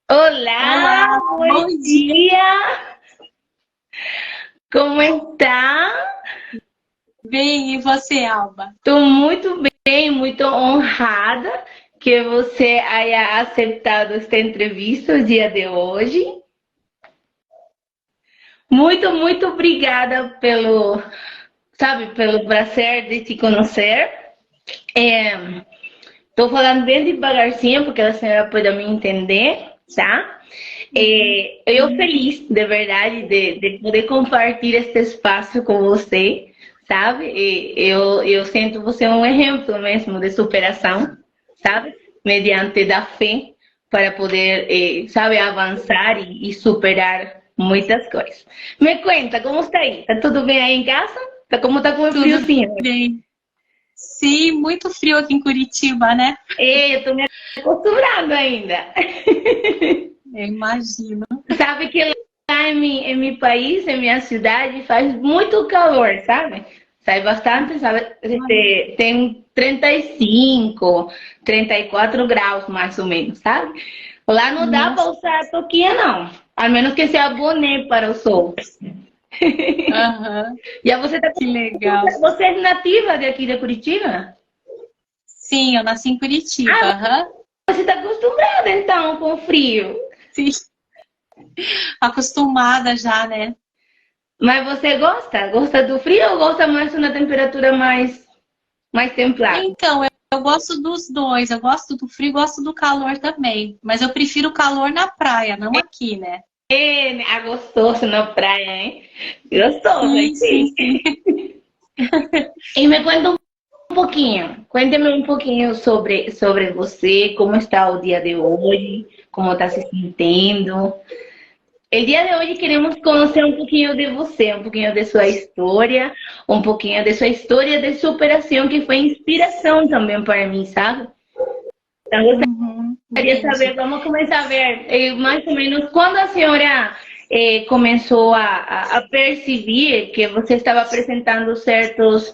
Olá, Olá, bom bom dia. dia! Como está? Bem, e você, Alba? Estou muito bem, muito honrada que você haya aceitado esta entrevista o dia de hoje. Muito obrigada pelo prazer de te conhecer. Estou falando bem devagarzinho porque a senhora pode me entender, tá? Uhum. Eu feliz, de verdade, de poder compartilhar este espaço com você, sabe? Eu sinto você um exemplo mesmo de superação, sabe? Mediante da fé, para poder, sabe, avançar e superar muitas coisas. Me conta, como está aí? Tá tudo bem aí em casa? Como tá com o Tudo friozinho? bem? Sim, muito frio aqui em Curitiba, né? Eu tô me acostumando ainda. Eu imagino. Sabe que lá em meu país, em minha cidade, faz muito calor, sabe? Sai bastante, sabe? Tem 35, 34 graus mais ou menos, sabe? Lá não dá para Nossa. usar touquinha, não. A menos que seja boné para o sol. Aham, Já você tá, que legal. você é nativa de aqui de Curitiba? Sim, eu nasci em Curitiba. Ah, Aham. você está acostumada então com o frio. Sim, acostumada já, né? Mas você gosta? Gosta do frio ou gosta mais de uma temperatura mais templada? Então, eu gosto dos dois. Eu gosto do frio e gosto do calor também. Mas eu prefiro o calor na praia, não aqui, né? É, ah, gostoso na praia, hein? Gostoso, hein? Sim, sim, Sim. sim. E me conta um pouquinho, cuénteme um pouquinho sobre você, como está o dia de hoje, como está se sentindo. O dia de hoje queremos conhecer um pouquinho de você, um pouquinho de sua história, um pouquinho de sua história de superação, que foi inspiração também para mim, sabe? Então, Uhum, queria entendi. saber, vamos começar a ver, mais ou menos, quando a senhora começou a perceber que você estava apresentando certos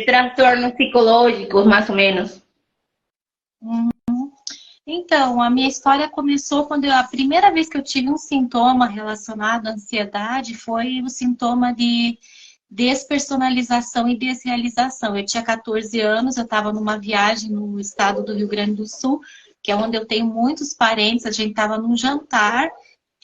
transtornos psicológicos, mais ou menos. Então, a minha história começou quando a primeira vez que eu tive um sintoma relacionado à ansiedade foi o sintoma de despersonalização e desrealização. Eu tinha 14 anos, eu estava numa viagem no estado do Rio Grande do Sul, que é onde eu tenho muitos parentes, a gente estava num jantar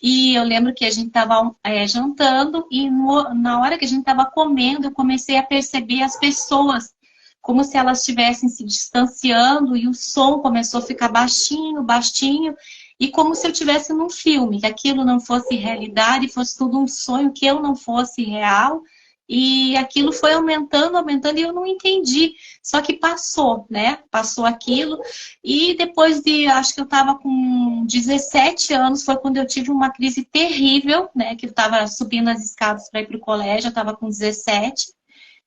e eu lembro que a gente estava jantando e na hora que a gente estava comendo, eu comecei a perceber as pessoas como se elas estivessem se distanciando e o som começou a ficar baixinho, baixinho, e como se eu estivesse num filme, que aquilo não fosse realidade, fosse tudo um sonho, que eu não fosse real. E aquilo foi aumentando, aumentando, e eu não entendi. Só que passou, né? Passou aquilo. E depois de, acho que eu estava com 17 anos, foi quando eu tive uma crise terrível, né? Que eu estava subindo as escadas para ir para o colégio, eu estava com 17.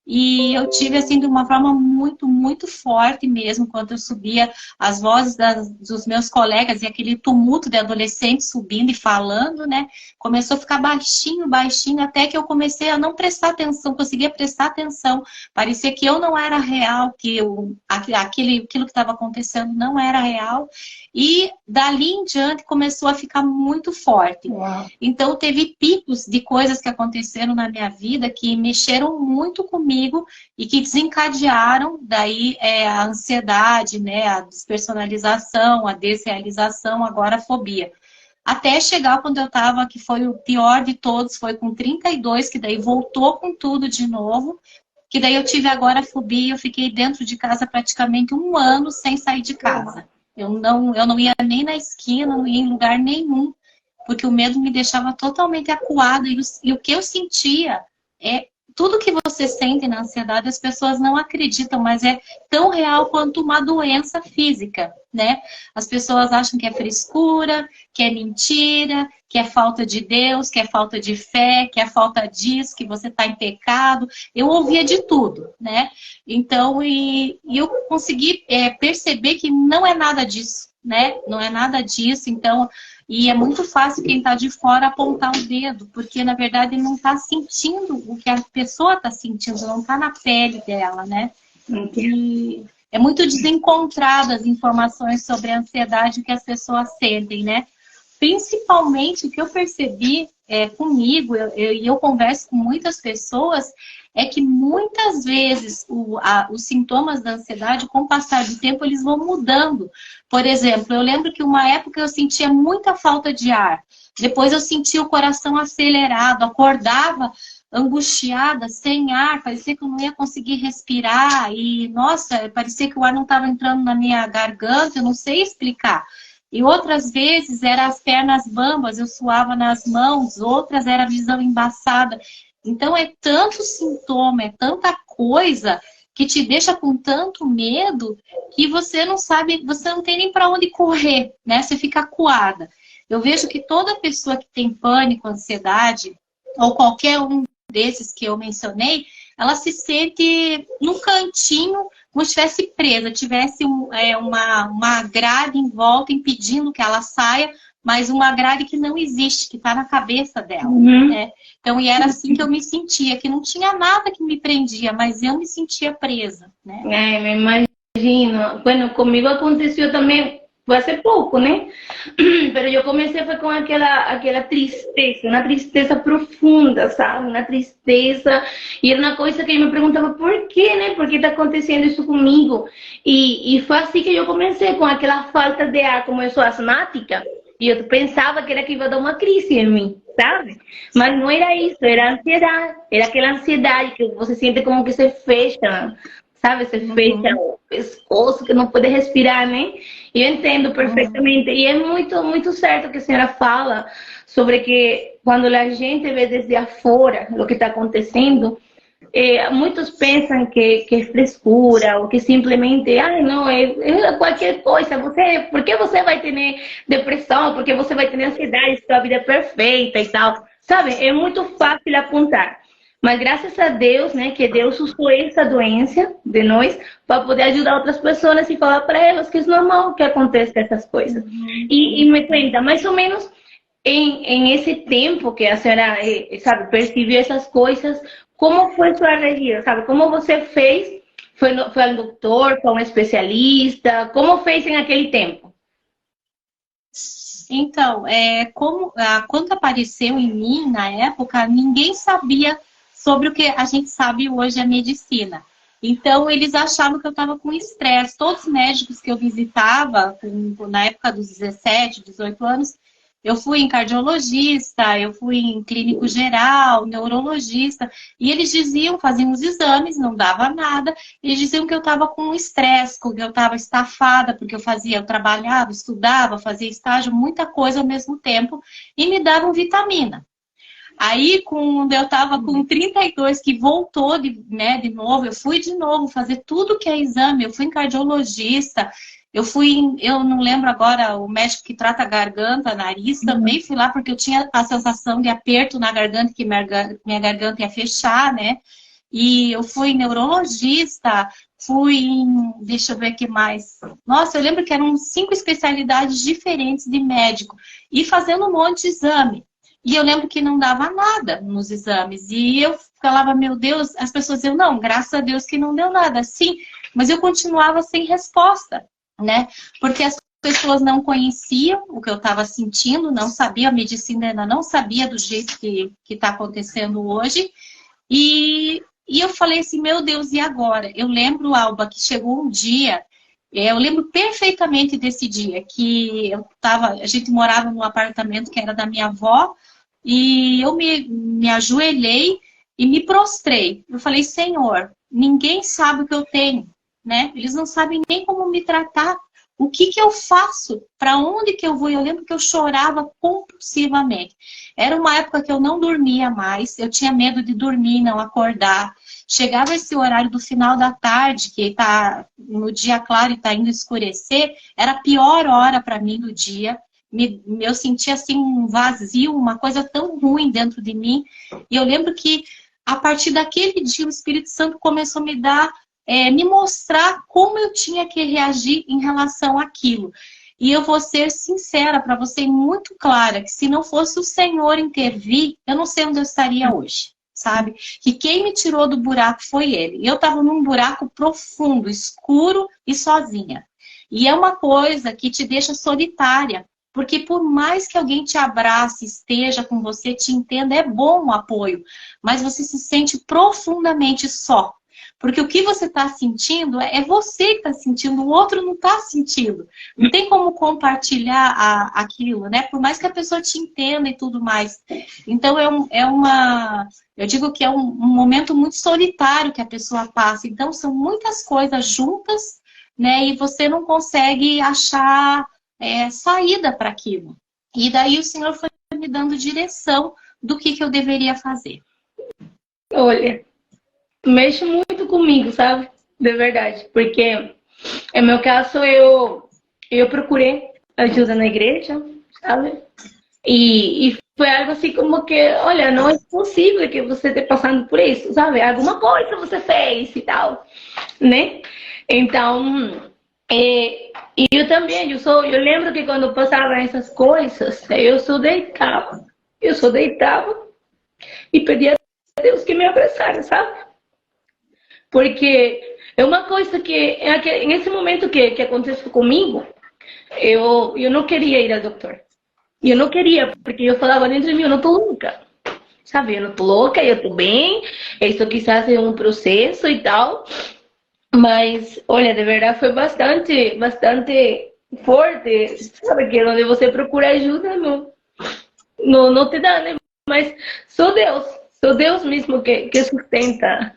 E eu tive, assim, de uma forma muito forte mesmo, quando eu subia as vozes dos meus colegas e aquele tumulto de adolescentes subindo e falando, né? Começou a ficar baixinho, baixinho, até que eu comecei a não prestar atenção, conseguia prestar atenção. Parecia que eu não era real, que aquilo que estava acontecendo não era real. E dali em diante começou a ficar muito forte. Uau. Então, teve picos de coisas que aconteceram na minha vida que mexeram muito comigo e que desencadearam daí a ansiedade, né, a despersonalização, a desrealização, agora a fobia. Até chegar quando eu estava, que foi o pior de todos, foi com 32, que daí voltou com tudo de novo, que daí eu tive agora a fobia e eu fiquei dentro de casa praticamente um ano sem sair de casa. Eu não ia nem na esquina, não ia em lugar nenhum, porque o medo me deixava totalmente acuada e o que eu sentia é tudo que você sente na ansiedade, as pessoas não acreditam, mas é tão real quanto uma doença física, né? As pessoas acham que é frescura, que é mentira, que é falta de Deus, que é falta de fé, que é falta disso, que você está em pecado. Eu ouvia de tudo, né? Então, e eu consegui perceber que não é nada disso, né? Não é nada disso, então... E é muito fácil quem está de fora apontar o dedo, porque na verdade ele não está sentindo o que a pessoa está sentindo, não está na pele dela, né? E é muito desencontrado as informações sobre a ansiedade que as pessoas sentem, né? principalmente o que eu percebi comigo, e eu converso com muitas pessoas, é que muitas vezes os sintomas da ansiedade, com o passar do tempo, eles vão mudando. Por exemplo, eu lembro que uma época eu sentia muita falta de ar. Depois eu sentia o coração acelerado, acordava angustiada, sem ar, parecia que eu não ia conseguir respirar. E, nossa, parecia que o ar não estava entrando na minha garganta, eu não sei explicar. E outras vezes eram as pernas bambas, eu suava nas mãos, outras era a visão embaçada. Então é tanto sintoma, é tanta coisa que te deixa com tanto medo que você não sabe, você não tem nem para onde correr, né? Você fica acuada. Eu vejo que toda pessoa que tem pânico, ansiedade, ou qualquer um desses que eu mencionei, ela se sente num cantinho, como se estivesse presa, tivesse uma grade em volta impedindo que ela saia, mas uma grade que não existe, que está na cabeça dela. Né? Então, e era assim que eu me sentia, que não tinha nada que me prendia, mas eu me sentia presa. Né? Me imagino. Bueno, comigo aconteceu também, foi há pouco, né? Pero eu comecei foi com aquela tristeza, uma tristeza profunda, sabe? Uma tristeza. E era uma coisa que eu me perguntava por quê, né? Por que está acontecendo isso comigo? E foi assim que eu comecei, com aquela falta de ar, como eu sou asmática. E eu pensava que era que ia dar uma crise em mim, sabe? Mas não era isso, era ansiedade. Era aquela ansiedade que você sente como que se fecha, sabe? Se fecha o pescoço, que não pode respirar, né? E eu entendo perfeitamente. E é muito, muito certo o que a senhora fala sobre que quando a gente vê desde afora o que está acontecendo, muitos pensam que é frescura, ou que simplesmente, não, é qualquer coisa. Por que você vai ter depressão? Por que você vai ter ansiedade? Sua vida é perfeita e tal. Sabe, é muito fácil apontar. Mas graças a Deus, né, que Deus usou essa doença de nós para poder ajudar outras pessoas e falar para elas que é normal que aconteça essas coisas. E me conta, mais ou menos, em esse tempo que a senhora, sabe, percebeu essas coisas, como foi sua região, sabe? Como você fez? Foi ao doutor, foi um especialista? Como fez em aquele tempo? Então, quando apareceu em mim, na época, ninguém sabia sobre o que a gente sabe hoje, a medicina. Então, eles achavam que eu estava com estresse. Todos os médicos que eu visitava, na época dos 17, 18 anos, eu fui em cardiologista, eu fui em clínico geral, neurologista, e eles diziam, faziam os exames, não dava nada, eles diziam que eu estava com estresse, que eu estava estafada, porque eu trabalhava, estudava, fazia estágio, muita coisa ao mesmo tempo, e me davam vitamina. Aí, quando eu estava com 32, que voltou de novo, eu fui de novo fazer tudo que é exame, eu fui em cardiologista, eu não lembro agora, o médico que trata a garganta, nariz, também fui lá porque eu tinha a sensação de aperto na garganta, que minha garganta ia fechar, né? E eu fui em neurologista, deixa eu ver aqui mais. Nossa, eu lembro que eram 5 especialidades diferentes de médico, e fazendo um monte de exame. E eu lembro que não dava nada nos exames. E eu falava, meu Deus, as pessoas diziam, não, graças a Deus que não deu nada. Sim, mas eu continuava sem resposta, né? Porque as pessoas não conheciam o que eu estava sentindo, não sabiam, a medicina ainda não sabia do jeito que está acontecendo hoje. E eu falei assim, meu Deus, e agora? Eu lembro, Alba, que chegou um dia, eu lembro perfeitamente desse dia, que a gente morava num apartamento que era da minha avó, e eu me ajoelhei e me prostrei. Eu falei, Senhor, ninguém sabe o que eu tenho, né? Eles não sabem nem como me tratar. O que eu faço? Para onde que eu vou? Eu lembro que eu chorava compulsivamente. Era uma época que eu não dormia mais, eu tinha medo de dormir, não acordar. Chegava esse horário do final da tarde, que está no dia claro e está indo escurecer, era a pior hora para mim do dia. Eu sentia assim um vazio, uma coisa tão ruim dentro de mim. E eu lembro que a partir daquele dia o Espírito Santo começou a me mostrar como eu tinha que reagir em relação àquilo. E eu vou ser sincera para você, muito clara, que se não fosse o Senhor intervir, eu não sei onde eu estaria hoje, sabe? Que quem me tirou do buraco foi Ele. Eu estava num buraco profundo, escuro e sozinha. E é uma coisa que te deixa solitária. Porque por mais que alguém te abrace, esteja com você, te entenda, é bom o apoio. Mas você se sente profundamente só. Porque o que você está sentindo é você que está sentindo, o outro não está sentindo. Não tem como compartilhar aquilo, né? Por mais que a pessoa te entenda e tudo mais. Então eu digo que é um momento muito solitário que a pessoa passa. Então são muitas coisas juntas, né? E você não consegue achar saída para aquilo. E daí o Senhor foi me dando direção do que eu deveria fazer. Olha, mexe muito comigo, sabe? De verdade. Porque, em meu caso, eu procurei ajuda na igreja, sabe? E foi algo assim como que, olha, não é possível que você esteja passando por isso, sabe? Alguma coisa você fez e tal, né? Então, e eu também, eu lembro que quando passavam essas coisas, eu só deitava e pedia a Deus que me abraçasse, sabe? Porque é uma coisa que, nesse momento que aconteceu comigo, eu não queria ir ao doutor. Eu não queria, porque eu falava dentro de mim, eu não tô louca. Sabe, eu não tô louca, eu tô bem. Isso quizás é um processo e tal. Mas, olha, de verdade foi bastante forte. Sabe, que onde você procura ajuda, não te dá, né? Mas só Deus mesmo que sustenta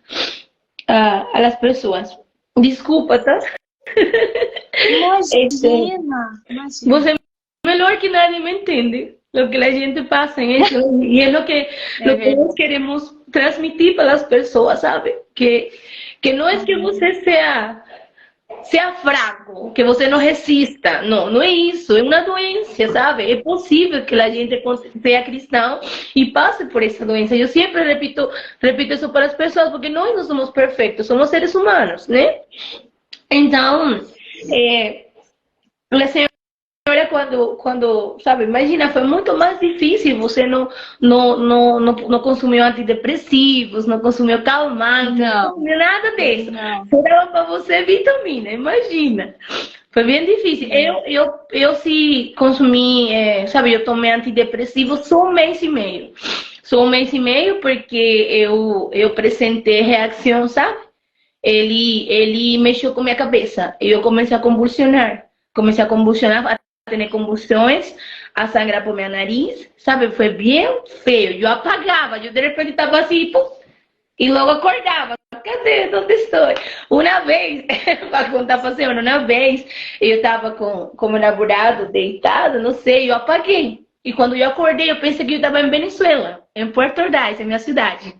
as pessoas. Desculpa, tá? Imagina. Você é melhor que nadie me entende lo que a gente passa em isso. E é lo que nós queremos transmitir para as pessoas, sabe? Que não é que você seja fraco, que você não resista. Não é isso. É uma doença, sabe? É possível que a gente seja cristão e passe por essa doença. Eu sempre repito isso para as pessoas, porque nós não somos perfeitos, somos seres humanos, né? Então, a senhora, sabe, imagina, foi muito mais difícil, você não consumiu antidepressivos, não consumiu calmante, não consumiu nada disso. Só dava para você vitamina, imagina. Foi bem difícil. Eu se consumi, sabe, eu tomei antidepressivo só um mês e meio. Só um mês e meio porque eu apresentei reação, sabe? Ele mexeu com minha cabeça. Eu comecei a convulsionar. A ter convulsões, a sangrar por meu nariz, sabe? Foi bem feio. Eu apagava, eu de repente estava assim, pum, e logo acordava. Cadê? Onde estou? Uma vez, para contar para você, uma vez, eu estava com meu namorado deitado, não sei, eu apaguei. E quando eu acordei, eu pensei que eu estava em Venezuela, em Puerto Ordaz, minha cidade.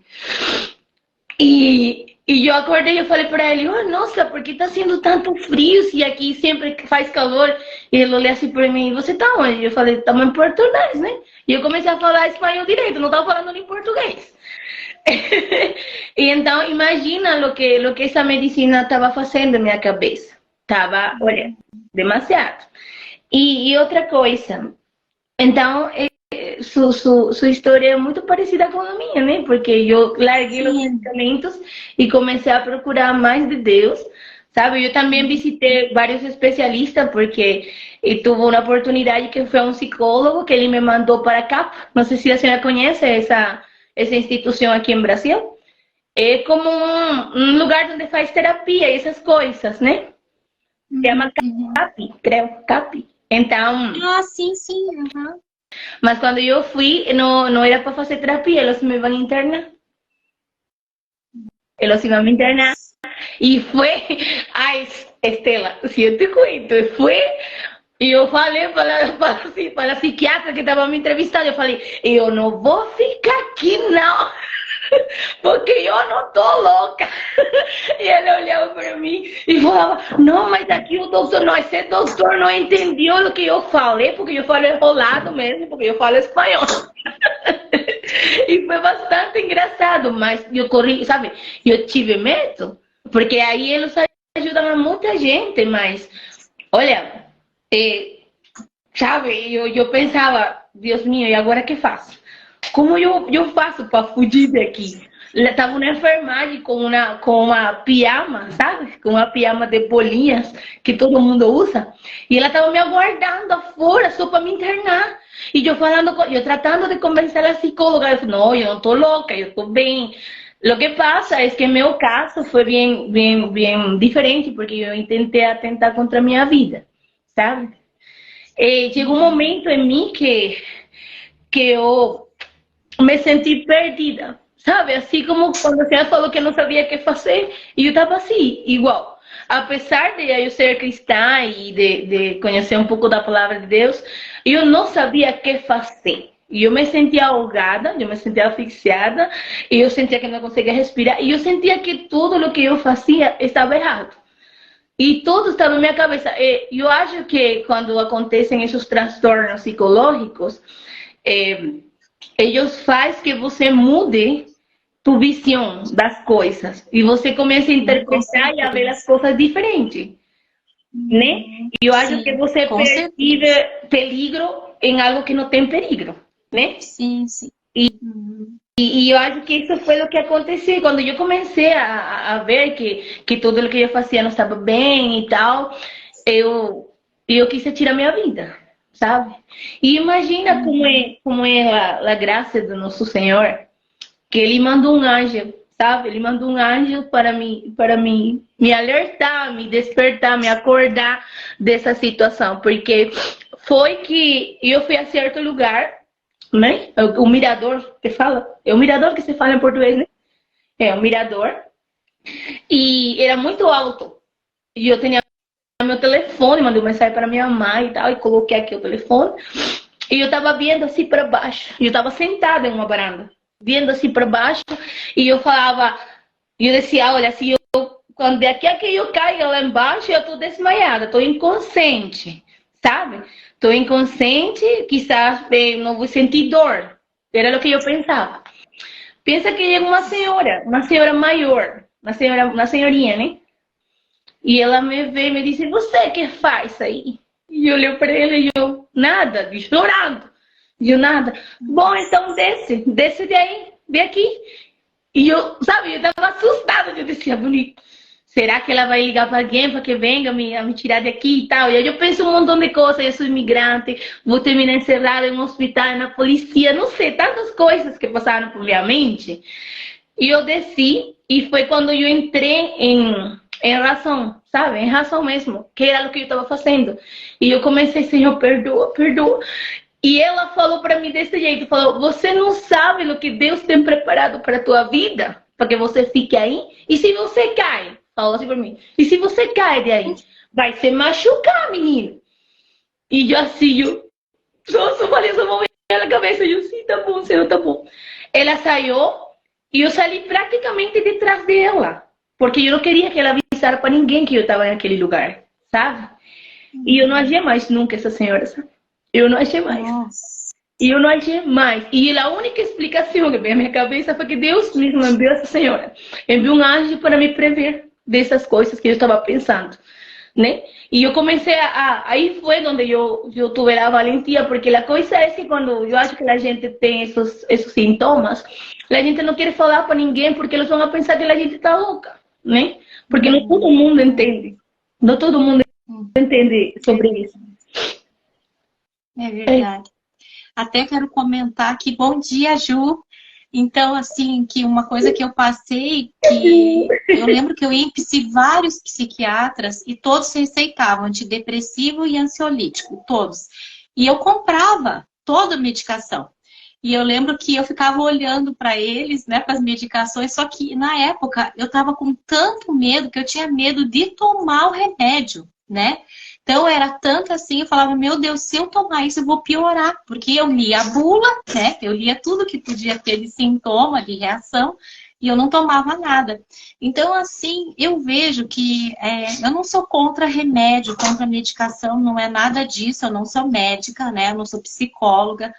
E eu acordei e falei para ele, oh, nossa, por que está sendo tanto frio se aqui sempre faz calor? E ele olhou assim para mim, você está onde? Eu falei, estamos em português, né? E eu comecei a falar espanhol direito, não estava falando em português. E então, imagina o que essa medicina estava fazendo na minha cabeça. Estava, olha, demasiado. E outra coisa, então, sua história é muito parecida com a minha, né? Porque eu larguei os medicamentos e comecei a procurar mais de Deus, sabe? Eu também visitei vários especialistas porque eu tive uma oportunidade que foi um psicólogo que ele me mandou para cá. Não sei se a senhora conhece essa instituição aqui em Brasil. É como um lugar onde faz terapia e essas coisas, né? Se chama CAP, creio, CAP. Então... sim. Mas quando eu fui, não era para fazer terapia, eles me iam internar. Eles iam me internar. E foi... Ai, Estela, se eu te cuento, foi... E eu falei para a psiquiatra que estava me entrevistando, eu falei, eu não vou ficar aqui, não. Porque eu não tô louca. E ele olhava para mim e falava, não, mas aqui o doutor, não, esse doutor não entendeu o que eu falei, porque eu falo enrolado mesmo, porque eu falo espanhol. E foi bastante engraçado, mas eu corri, sabe, eu tive medo, porque aí eles ajudam a muita gente, mas, olha, sabe, eu pensava, Deus meu, e agora o que faço? Como eu faço para fugir daqui? Estava na enfermagem com uma pijama, sabe? Com uma pijama de bolinhas que todo mundo usa. E ela estava me aguardando afuera só para me internar. E eu falando, eu tratando de convencer a psicóloga. Eu falei, não, eu não estou louca, eu estou bem. Lo que pasa es que meu caso foi bem diferente, porque eu tentei atentar contra a minha vida, sabe? E chegou um momento em mim que eu me senti perdida, sabe? Assim como quando a senhora falou que não sabia o que fazer, e eu estava assim, igual. Apesar de eu ser cristã e de conhecer um pouco da palavra de Deus, eu não sabia o que fazer. E eu me sentia ahogada, eu me sentia asfixiada, e eu sentia que não conseguia respirar, e eu sentia que tudo o que eu fazia estava errado. E tudo estava na minha cabeça. E eu acho que quando acontecem esses transtornos psicológicos, eles fazem que você mude tua visão das coisas. E você começa a interpretar e a ver as coisas diferentes. Né? E eu acho que você percebe peligro em algo que não tem perigo. Né? Sim, sim. E eu acho que isso foi o que aconteceu. Quando eu comecei a ver que tudo o que eu fazia não estava bem e tal, eu quis tirar minha vida, sabe? E imagina como é a graça do nosso Senhor, que Ele mandou um anjo, sabe? Ele mandou um anjo para me alertar, me despertar, me acordar dessa situação. Porque foi que eu fui a certo lugar, né? O mirador que fala, é o mirador que se fala em português, né? É o mirador. E era muito alto. E eu tinha meu telefone, mandei uma mensagem para minha mãe e tal, e coloquei aqui o telefone. E eu tava vendo assim para baixo. E eu tava sentada em uma varanda, vendo assim para baixo. E eu falava, eu decía, olha, se quando daqui a que eu caia lá embaixo, eu tô desmaiada, tô inconsciente, sabe? Tô inconsciente, quizás não vou sentir dor. Era o que eu pensava. Pensa que é uma senhora maior, uma senhorinha, né? E ela me vê e me disse, você que faz aí? E eu olhei para ela e eu, nada, chorando. E eu, nada. Bom, então desce daí, vem aqui. E eu, sabe, eu estava assustada. Eu dizia, bonito, será que ela vai ligar para alguém para que venga me tirar daqui e tal? E aí eu penso um montão de coisas, eu sou imigrante, vou terminar encerrada em um hospital, na polícia, não sei, tantas coisas que passaram por minha mente. E eu desci e foi quando eu entrei em razão, sabe? Em razão mesmo, que era o que eu estava fazendo. E eu comecei, Senhor, perdoa, perdoa. E ela falou para mim desse jeito, falou, você não sabe o que Deus tem preparado para a tua vida, para que você fique aí? E se você cai? Falou assim para mim, e se você cai daí? Vai se machucar, menino. E eu assim, eu só falei essa mão na cabeça, e eu, sim, tá bom, Senhor, tá bom. Ela saiu e eu saí praticamente detrás dela, porque eu não queria que ela avisasse para ninguém que eu estava naquele lugar, sabe? E eu não achei mais nunca essa senhora, sabe? Eu não achei mais. Nossa. E eu não achei mais. E a única explicação que veio à minha cabeça foi que Deus mesmo enviou essa senhora. Enviou um anjo para me prever dessas coisas que eu estava pensando, né? E eu comecei aí foi onde eu tive a valentia, porque a coisa é que quando eu acho que a gente tem esses sintomas, a gente não quer falar para ninguém porque eles vão pensar que a gente está louca, né? Porque não todo mundo entende. Não todo mundo entende sobre isso. É verdade. Até quero comentar aqui, bom dia, Ju. Então, assim, que uma coisa que eu passei, que eu lembro que eu ia em vários psiquiatras e todos receitavam antidepressivo e ansiolítico, todos. E eu comprava toda a medicação. E eu lembro que eu ficava olhando para eles, né, para as medicações, só que na época eu estava com tanto medo que eu tinha medo de tomar o remédio, né? Então era tanto assim, eu falava, meu Deus, se eu tomar isso eu vou piorar, porque eu lia a bula, né? Eu lia tudo que podia ter de sintoma, de reação, e eu não tomava nada. Então, assim, eu vejo que eu não sou contra remédio, contra medicação, não é nada disso, eu não sou médica, né? Eu não sou psicóloga.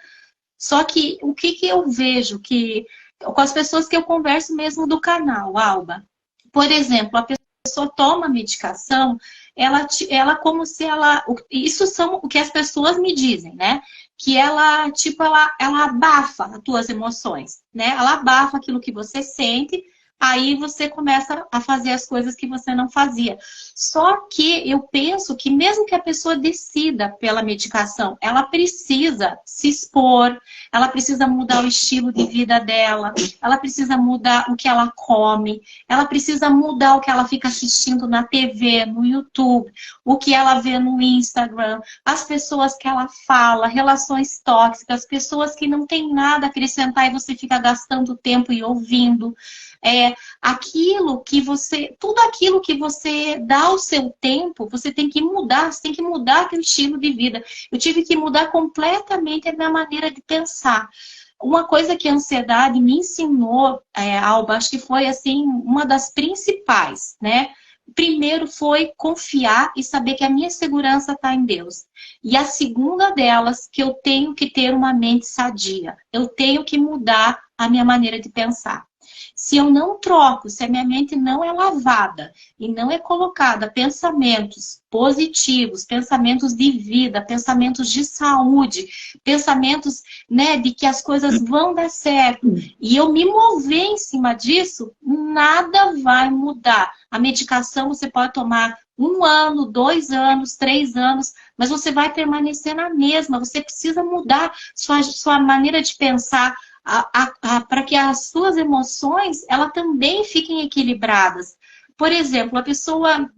Só que o que eu vejo que com as pessoas que eu converso mesmo do canal, Alba, por exemplo, a pessoa toma medicação, ela como se ela... Isso são o que as pessoas me dizem, né? que ela, tipo, ela abafa as tuas emoções, né? Ela abafa aquilo que você sente, aí você começa a fazer as coisas que você não fazia. Só que eu penso que mesmo que a pessoa decida pela medicação, ela precisa se expor, ela precisa mudar o estilo de vida dela, ela precisa mudar o que ela come, ela precisa mudar o que ela fica assistindo na TV, no YouTube, o que ela vê no Instagram, as pessoas que ela fala, relações tóxicas, pessoas que não tem nada a acrescentar e você fica gastando tempo e ouvindo. Tudo aquilo que você dá ao seu tempo, você tem que mudar, você tem que mudar seu estilo de vida. Eu tive que mudar completamente a minha maneira de pensar. Uma coisa que a ansiedade me ensinou, Alba, acho que foi assim, uma das principais, né? Primeiro foi confiar e saber que a minha segurança está em Deus. E a segunda delas, que eu tenho que ter uma mente sadia. Eu tenho que mudar a minha maneira de pensar. Se eu não troco, se a minha mente não é lavada e não é colocada pensamentos positivos, pensamentos de vida, pensamentos de saúde, pensamentos, né, de que as coisas vão dar certo, e eu me mover em cima disso, nada vai mudar. A medicação você pode tomar 1 ano, 2 anos, 3 anos, mas você vai permanecer na mesma. Você precisa mudar sua maneira de pensar, para que as suas emoções ela também fiquem equilibradas. Por exemplo, a pessoa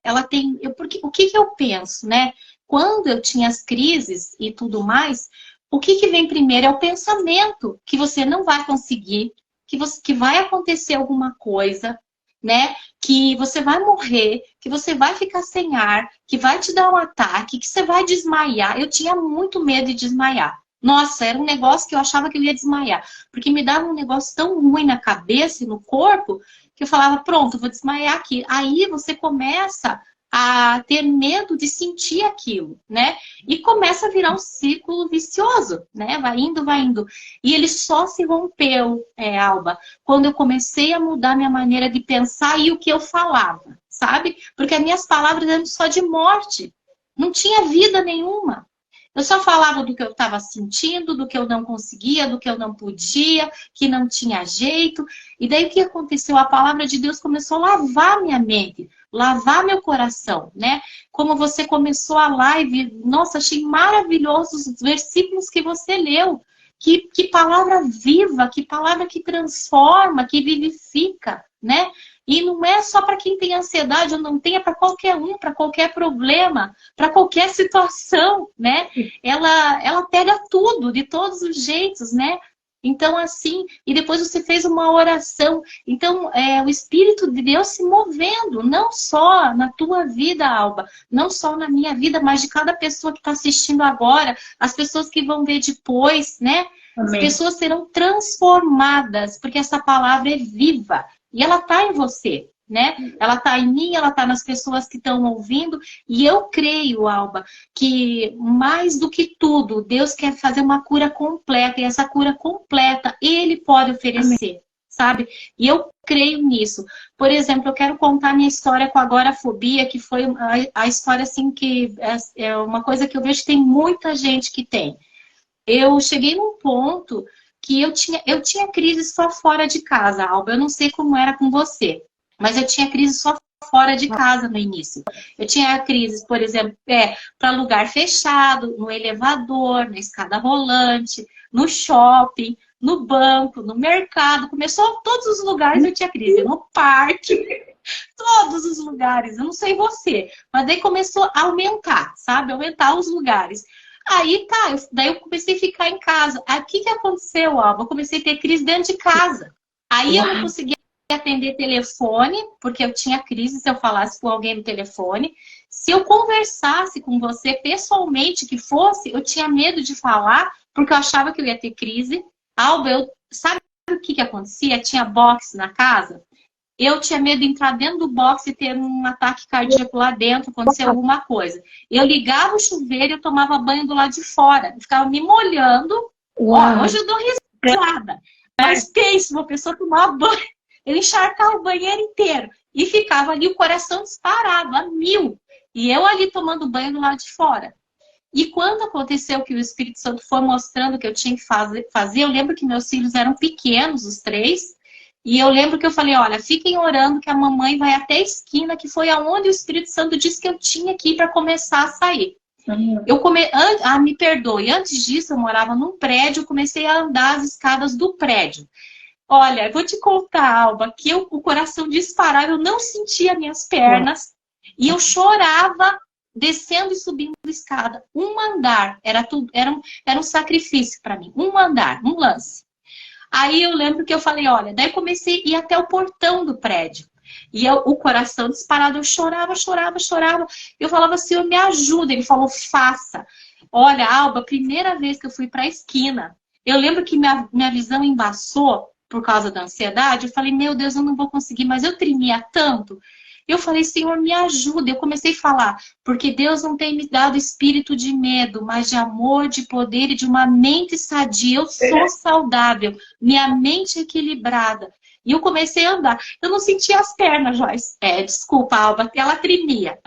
ela tem... o que eu penso, né? Quando eu tinha as crises e tudo mais, o que vem primeiro é o pensamento que você não vai conseguir, que vai acontecer alguma coisa, né? Que você vai morrer, que você vai ficar sem ar, que vai te dar um ataque, que você vai desmaiar. Eu tinha muito medo de desmaiar. Nossa, era um negócio que eu achava que eu ia desmaiar. Porque me dava um negócio tão ruim na cabeça e no corpo, que eu falava, pronto, vou desmaiar aqui. Aí você começa a ter medo de sentir aquilo, né? E começa a virar um círculo vicioso, né? Vai indo, vai indo. E ele só se rompeu, Alba, quando eu comecei a mudar minha maneira de pensar e o que eu falava, sabe? Porque as minhas palavras eram só de morte. Não tinha vida nenhuma. Eu só falava do que eu estava sentindo, do que eu não conseguia, do que eu não podia, que não tinha jeito. E daí o que aconteceu? A palavra de Deus começou a lavar minha mente, lavar meu coração, né? Como você começou a live, nossa, achei maravilhosos os versículos que você leu. Que palavra viva, que palavra que transforma, que vivifica, né? E não é só para quem tem ansiedade ou não tem, é para qualquer um, para qualquer problema, para qualquer situação, né? Ela pega tudo, de todos os jeitos, né? Então, assim, e depois você fez uma oração. Então, o Espírito de Deus se movendo, não só na tua vida, Alba, não só na minha vida, mas de cada pessoa que está assistindo agora, as pessoas que vão ver depois, né? Amém. As pessoas serão transformadas, porque essa palavra é viva. E ela está em você, né? Ela está em mim, ela está nas pessoas que estão ouvindo. E eu creio, Alba, que mais do que tudo, Deus quer fazer uma cura completa. E essa cura completa, Ele pode oferecer, amém, sabe? E eu creio nisso. Por exemplo, eu quero contar minha história com a agorafobia, que foi a história, assim, que é uma coisa que eu vejo que tem muita gente que tem. Eu cheguei num ponto que eu tinha crise só fora de casa, Alba. Eu não sei como era com você, mas eu tinha crise só fora de casa no início. Eu tinha crises, por exemplo, para lugar fechado, no elevador, na escada rolante, no shopping, no banco, no mercado. Começou todos os lugares eu tinha crise. No parque, todos os lugares. Eu não sei você, mas daí começou a aumentar, sabe? Aumentar os lugares. Aí tá, daí eu comecei a ficar em casa. Aí o que aconteceu, Alba? Eu comecei a ter crise dentro de casa. Aí eu não conseguia atender telefone, porque eu tinha crise se eu falasse com alguém no telefone. Se eu conversasse com você pessoalmente, que fosse, eu tinha medo de falar, porque eu achava que eu ia ter crise. Alba, sabe o que acontecia? Tinha boxe na casa. Eu tinha medo de entrar dentro do box e ter um ataque cardíaco lá dentro, acontecer alguma coisa. Eu ligava o chuveiro e eu tomava banho do lado de fora. Eu ficava me molhando. Ó, hoje eu dou risada. Mas pensa, uma pessoa tomava banho, eu encharcava o banheiro inteiro. E ficava ali o coração disparado, a 1000. E eu ali tomando banho do lado de fora. E quando aconteceu que o Espírito Santo foi mostrando que eu tinha que fazer, eu lembro que meus filhos eram pequenos, os três, e eu lembro que eu falei, olha, fiquem orando que a mamãe vai até a esquina, que foi aonde o Espírito Santo disse que eu tinha que ir para começar a sair. Me perdoe, antes disso eu morava num prédio, eu comecei a andar as escadas do prédio. Olha, eu vou te contar, Alba, que o coração disparava, eu não sentia minhas pernas, e eu chorava descendo e subindo a escada. Um andar, era um sacrifício para mim, um andar, um lance. Aí eu lembro que eu falei, olha, daí eu comecei a ir até o portão do prédio. E o coração disparado, eu chorava. Eu falava, Senhor, me ajuda. Ele falou, faça. Olha, Alba, primeira vez que eu fui para a esquina, eu lembro que minha visão embaçou por causa da ansiedade. Eu falei, meu Deus, eu não vou conseguir, mas eu tremia tanto. Eu falei, Senhor, me ajuda. Eu comecei a falar, porque Deus não tem me dado espírito de medo, mas de amor, de poder e de uma mente sadia. Eu sou saudável, minha mente equilibrada. E eu comecei a andar. Eu não sentia as pernas, Joyce. Desculpa, Alba. Ela tremia.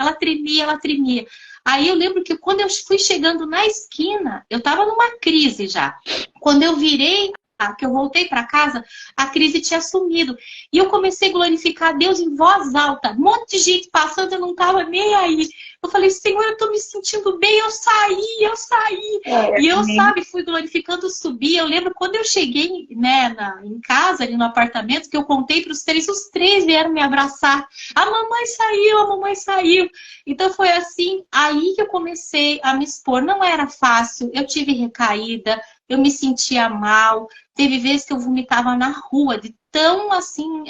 Aí eu lembro que quando eu fui chegando na esquina, eu tava numa crise já. Quando eu virei, que eu voltei para casa, a crise tinha sumido. E eu comecei a glorificar a Deus em voz alta. Um monte de gente passando, eu não tava nem aí. Eu falei, Senhor, eu tô me sentindo bem, eu saí. E eu, fui glorificando, subi. Eu lembro quando eu cheguei, né, em casa, ali no apartamento, que eu contei para os três vieram me abraçar. A mamãe saiu. Então foi assim, aí que eu comecei a me expor. Não era fácil, eu tive recaída, eu me sentia mal. Teve vezes que eu vomitava na rua, de tão assim,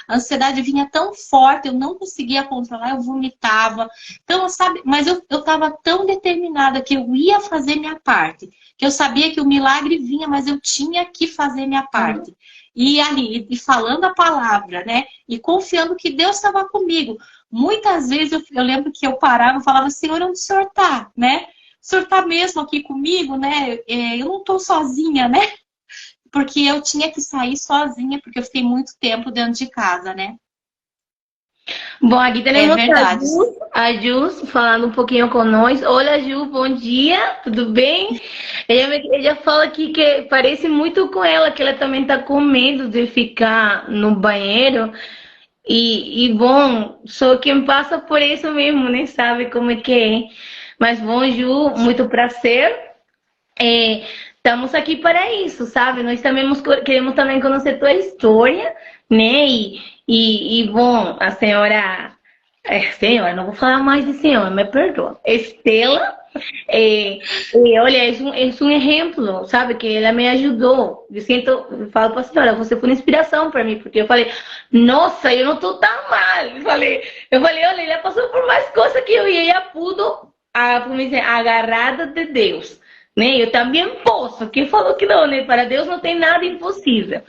a ansiedade vinha tão forte, eu não conseguia controlar, eu vomitava. Então, sabe, mas eu estava tão determinada que eu ia fazer minha parte, que eu sabia que o milagre vinha, mas eu tinha que fazer minha parte. E ali, e falando a palavra, né? E confiando que Deus estava comigo. Muitas vezes eu lembro que eu parava e falava, Senhor, onde o Senhor está, né? O Senhor está mesmo aqui comigo, né? Eu não estou sozinha, né? Porque eu tinha que sair sozinha, porque eu fiquei muito tempo dentro de casa, né? Bom, aqui temos verdade. a Jus falando um pouquinho com nós. Olá, Ju, bom dia, tudo bem? Ela fala aqui que parece muito com ela, que ela também está com medo de ficar no banheiro. Bom, sou quem passa por isso mesmo, né? Sabe como é que é. Mas bom, Ju, muito prazer. Estamos aqui para isso, sabe? Nós também queremos também conhecer tua história, né? Bom, a senhora, não vou falar mais de senhora, me perdoa. Estela, olha, é um exemplo, sabe? Que ela me ajudou. Eu falo para a senhora, você foi uma inspiração para mim, porque eu falei, nossa, eu não estou tão mal. Eu falei, olha, ela passou por mais coisas que eu e ela pudo, como dizer, agarrada de Deus. Né? Eu também posso. Quem falou que não, né? Para Deus não tem nada impossível.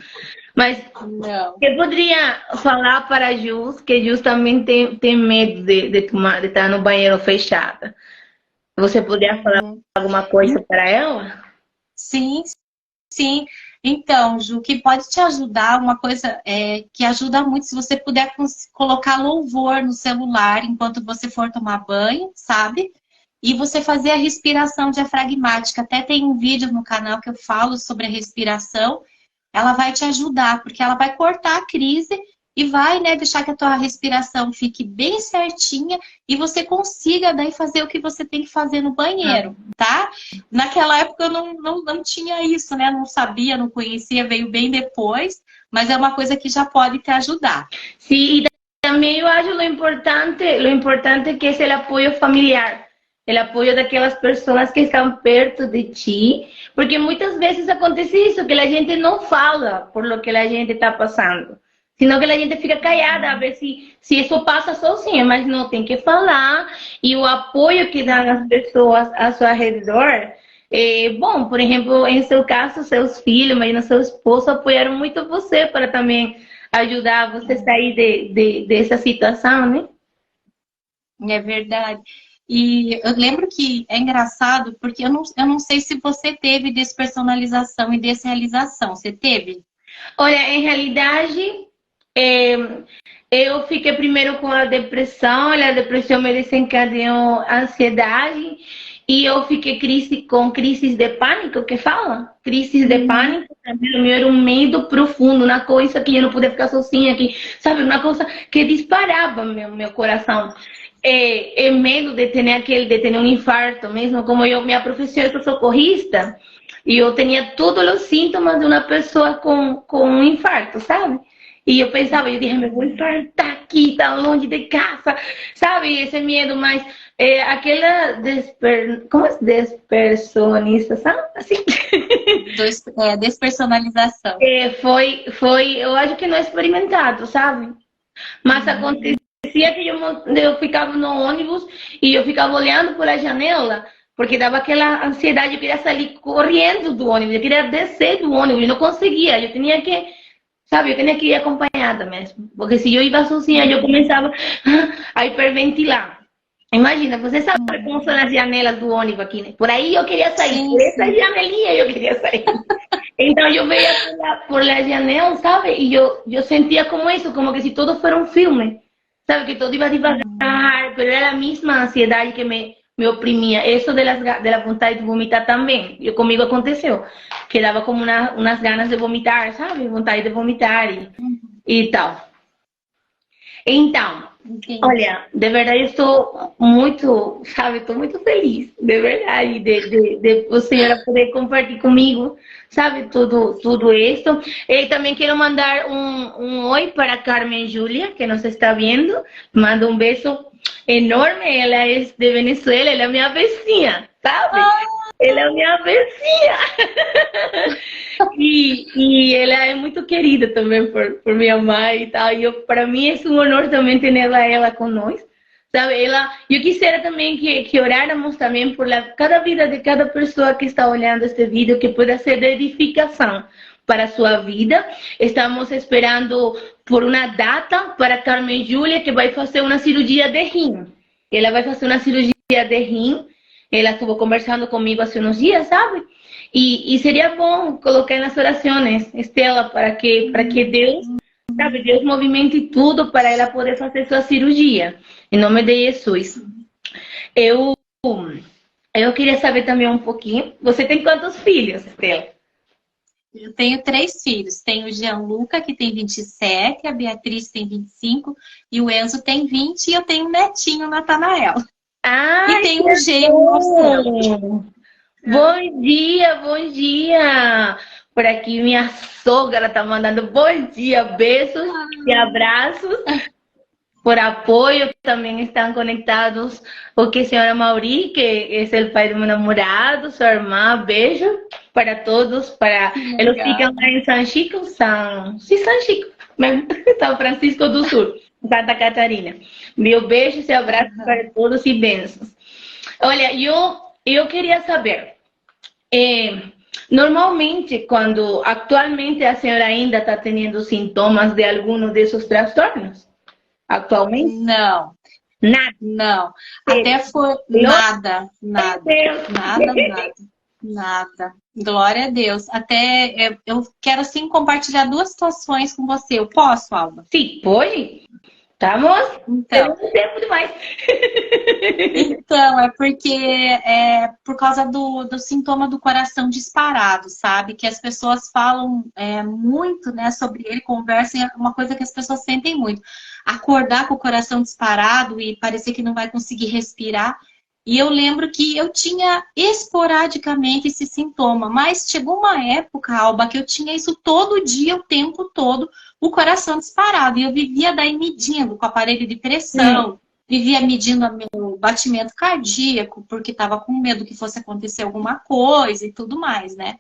Mas não. Eu poderia falar para a Jus, que Jus também tem medo de estar no banheiro fechada. Você poderia falar alguma coisa para ela? Sim. Então, Ju, que pode te ajudar, uma coisa que ajuda muito, se você puder colocar louvor no celular enquanto você for tomar banho, sabe? E você fazer a respiração diafragmática. Até tem um vídeo no canal que eu falo sobre a respiração. Ela vai te ajudar, porque ela vai cortar a crise e vai, né, deixar que a tua respiração fique bem certinha e você consiga daí fazer o que você tem que fazer no banheiro, tá? Naquela época eu não tinha isso, né? Não sabia, não conhecia, veio bem depois, mas é uma coisa que já pode te ajudar. Sim, e também eu acho lo importante é que é o apoio familiar. O apoio daquelas pessoas que estão perto de ti, porque muitas vezes acontece isso, que a gente não fala por lo que a gente está passando, senão que a gente fica callada a ver se isso passa sozinha, mas não, tem que falar, e o apoio que dão as pessoas ao seu redor, bom, por exemplo, em seu caso, seus filhos, mas seu esposo apoiaram muito você para também ajudar você a sair dessa situação, né? É verdade. E eu lembro que é engraçado, porque eu não sei se você teve despersonalização e desrealização. Você teve? Olha, em realidade, eu fiquei primeiro com a depressão me desencadeou a ansiedade E eu fiquei com crises de pânico, que fala? Crises de pânico, também era um medo profundo, uma coisa que eu não podia ficar sozinha, que, sabe, uma coisa que disparava meu coração. Medo de ter um infarto mesmo, como minha profissão, eu sou socorrista, e eu tinha todos os sintomas de uma pessoa com um infarto, sabe? E eu pensava, eu disse, me vou infartar aqui, tão longe de casa, sabe? Esse medo, mas aquela como é despersonalização, assim? Despersonalização. Foi, eu acho que não é experimentado, sabe? Mas acontecia que eu ficava no ônibus e eu ficava olhando pela janela, porque dava aquela ansiedade, eu queria sair correndo do ônibus, eu queria descer do ônibus, eu não conseguia, eu tinha que, sabe, eu tinha que ir acompanhada mesmo, porque se eu ia sozinha, eu começava a hiperventilar. Imagina, você sabe como são as janelas do ônibus aqui, né? Por aí eu queria sair, Sim, por essa janelinha eu queria sair. Então eu veia por la janela, sabe? E eu sentia como isso, como que se todo fosse um filme, sabe? Que todo iba devagar, pero era a mesma ansiedade que me oprimia. Isso de la vontade de vomitar também. E comigo aconteceu, que dava como umas ganas de vomitar, sabe? Vontade de vomitar e tal. Então, olha, de verdade eu estou muito, sabe, estou muito feliz, de verdade, de a senhora poder compartilhar comigo, sabe, tudo isso. E também quero mandar um oi para Carmen Júlia, que nos está vendo. Mando um beijo enorme, ela é de Venezuela, ela é minha vizinha, sabe? Ela é minha vizinha. E ela é muito querida também por minha mãe e tal. E para mim é um honor também ter ela com nós. Sabe? Eu quisiera também que oráramos também por cada vida de cada pessoa que está olhando este vídeo, que pueda ser de edificação para a sua vida. Estamos esperando por uma data para Carmen Júlia, que vai fazer uma cirurgia de rim. Ela vai fazer uma cirurgia de rim. Ela estuvo conversando comigo há uns dias, sabe? E seria bom colocar nas orações, Estela, para que Deus, sabe, Deus movimente tudo para ela poder fazer sua cirurgia. Em nome de Jesus. Eu queria saber também um pouquinho. Você tem quantos filhos, Estela? Eu tenho 3 filhos. Tenho o Gianluca, que tem 27, a Beatriz tem 25, e o Enzo tem 20, e eu tenho um netinho, Natanael. E tem um gêmeo. Bom dia, bom dia. Por aqui minha sogra tá mandando bom dia, beijos e abraços. Por apoio também estão conectados o que a senhora Mauri, que é o pai do meu namorado, sua irmã, beijo para todos. Eles ficam lá em São Chico, São Chico, São Francisco do Sul, Santa Catarina. Meu beijo e abraço para todos e bênçãos. Olha, eu queria saber, normalmente, atualmente a senhora ainda está tendo sintomas de algum desses transtornos? Atualmente? Não. Nada? Não. Até foi nada. Glória a Deus. Até eu quero, sim, compartilhar 2 situações com você. Eu posso, Alba? Sim, pode. Estamos tendo tempo demais. Então, é porque por causa do sintoma do coração disparado, sabe? Que as pessoas falam muito, né, sobre ele, conversam, é uma coisa que as pessoas sentem muito. Acordar com o coração disparado e parecer que não vai conseguir respirar. E eu lembro que eu tinha esporadicamente esse sintoma, mas chegou uma época, Alba, que eu tinha isso todo dia, o tempo todo, o coração disparado. E eu vivia daí medindo com o aparelho de pressão, vivia medindo o meu batimento cardíaco, porque estava com medo que fosse acontecer alguma coisa e tudo mais, né?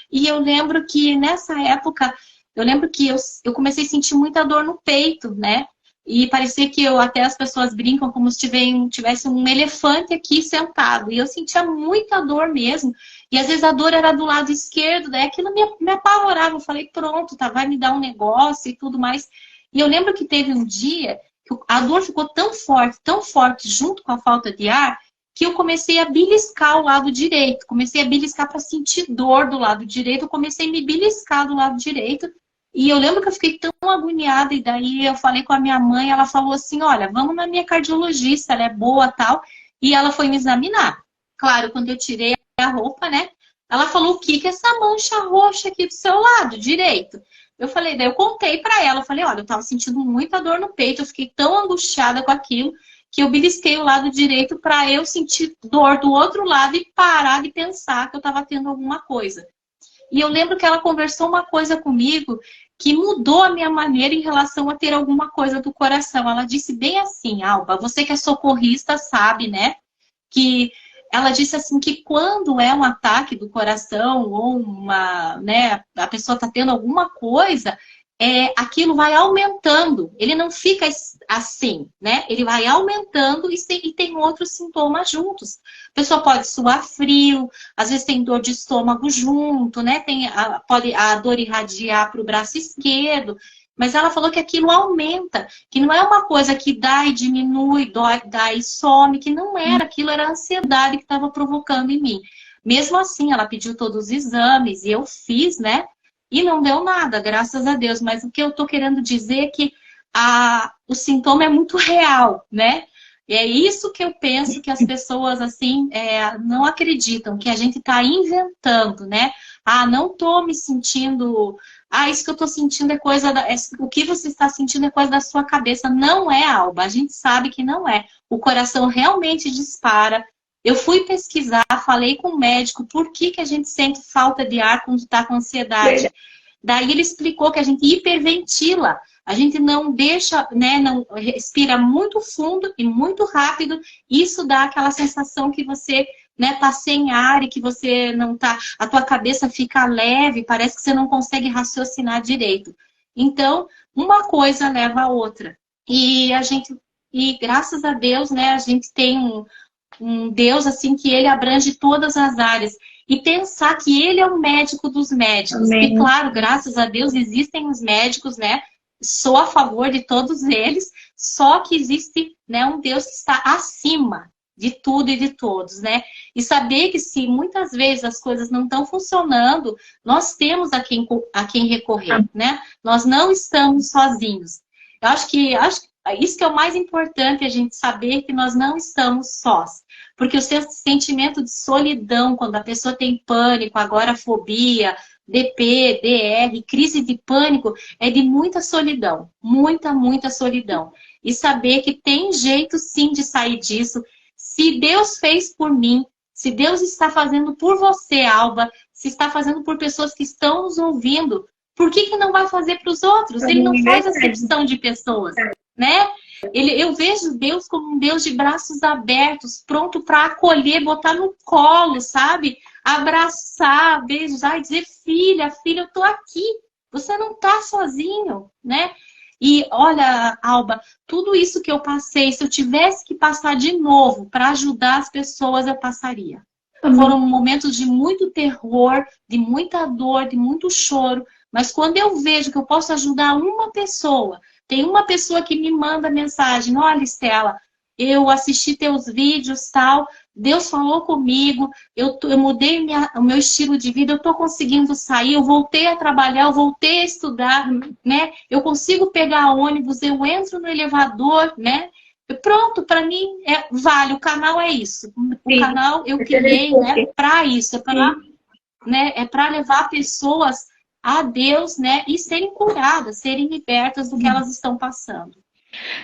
E eu lembro que nessa época, eu comecei a sentir muita dor no peito, né? E parecia que até as pessoas brincam como se tivesse um elefante aqui sentado. E eu sentia muita dor mesmo. E às vezes a dor era do lado esquerdo, daí aquilo me apavorava. Eu falei, pronto, tá, vai me dar um negócio e tudo mais. E eu lembro que teve um dia que a dor ficou tão forte, junto com a falta de ar, que eu comecei a beliscar o lado direito. Comecei a beliscar para sentir dor do lado direito. Eu comecei a me beliscar do lado direito. E eu lembro que eu fiquei tão agoniada, e daí eu falei com a minha mãe, ela falou assim, olha, vamos na minha cardiologista, ela é boa, tal. E ela foi me examinar. Claro, quando eu tirei a roupa, né? Ela falou, o que que é essa mancha roxa aqui do seu lado direito? Eu falei, daí eu contei pra ela, eu falei, olha, eu tava sentindo muita dor no peito, eu fiquei tão angustiada com aquilo que eu belisquei o lado direito pra eu sentir dor do outro lado e parar de pensar que eu tava tendo alguma coisa. E eu lembro que ela conversou uma coisa comigo que mudou a minha maneira em relação a ter alguma coisa do coração. Ela disse bem assim, Alba, você que é socorrista sabe, né? Que ela disse assim que quando é um ataque do coração ou uma, né, a pessoa está tendo alguma coisa, aquilo vai aumentando. Ele não fica assim, né? Ele vai aumentando e tem outros sintomas juntos. A pessoa pode suar frio, às vezes tem dor de estômago junto, né? Pode a dor irradiar para o braço esquerdo. Mas ela falou que aquilo aumenta, que não é uma coisa que dá e diminui, dá e some, que não era, aquilo era a ansiedade que estava provocando em mim. Mesmo assim, ela pediu todos os exames e eu fiz, né? E não deu nada, graças a Deus. Mas o que eu tô querendo dizer é que o sintoma é muito real, né? E é isso que eu penso que as pessoas, assim, não acreditam, que a gente está inventando, né? Ah, não tô me sentindo... Ah, isso que eu tô sentindo é coisa... O que você está sentindo é coisa da sua cabeça. Não é, Alba. A gente sabe que não é. O coração realmente dispara. Eu fui pesquisar, falei com o médico por que a gente sente falta de ar quando está com ansiedade. Daí ele explicou que a gente hiperventila. A gente não deixa, né, não respira muito fundo e muito rápido. Isso dá aquela sensação que você, né, tá sem ar e que você não tá... A tua cabeça fica leve, parece que você não consegue raciocinar direito. Então, uma coisa leva a outra. E graças a Deus, né, a gente tem um Deus assim que ele abrange todas as áreas. E pensar que ele é o médico dos médicos. Amém. E claro, graças a Deus existem os médicos, né? Sou a favor de todos eles, só que existe, né, um Deus que está acima de tudo e de todos, né? E saber que se muitas vezes as coisas não estão funcionando, nós temos a quem recorrer, né? Nós não estamos sozinhos. Eu acho que isso que é o mais importante, a gente saber que nós não estamos sós. Porque o seu sentimento de solidão, quando a pessoa tem pânico, agorafobia, DP, DR, crise de pânico, é de muita solidão. Muita, muita solidão. E saber que tem jeito sim de sair disso. Se Deus fez por mim, se Deus está fazendo por você, Alba, se está fazendo por pessoas que estão nos ouvindo, por que não vai fazer para os outros? Ele não faz acepção de pessoas, né? Eu vejo Deus como um Deus de braços abertos, pronto para acolher, botar no colo, sabe? Abraçar, beijar e dizer, filha, eu tô aqui. Você não tá sozinho, né? E olha, Alba, tudo isso que eu passei, se eu tivesse que passar de novo para ajudar as pessoas, eu passaria. Foram momentos de muito terror, de muita dor, de muito choro. Mas quando eu vejo que eu posso ajudar uma pessoa, tem uma pessoa que me manda mensagem, olha, Estela, eu assisti teus vídeos, tal, Deus falou comigo, eu mudei o meu estilo de vida, eu estou conseguindo sair, eu voltei a trabalhar, eu voltei a estudar, né? Eu consigo pegar ônibus, eu entro no elevador, né? Pronto, para mim, vale, o canal é isso. O canal eu criei, né, para isso, é para levar pessoas a Deus, né, e serem curadas, serem libertas do que elas estão passando.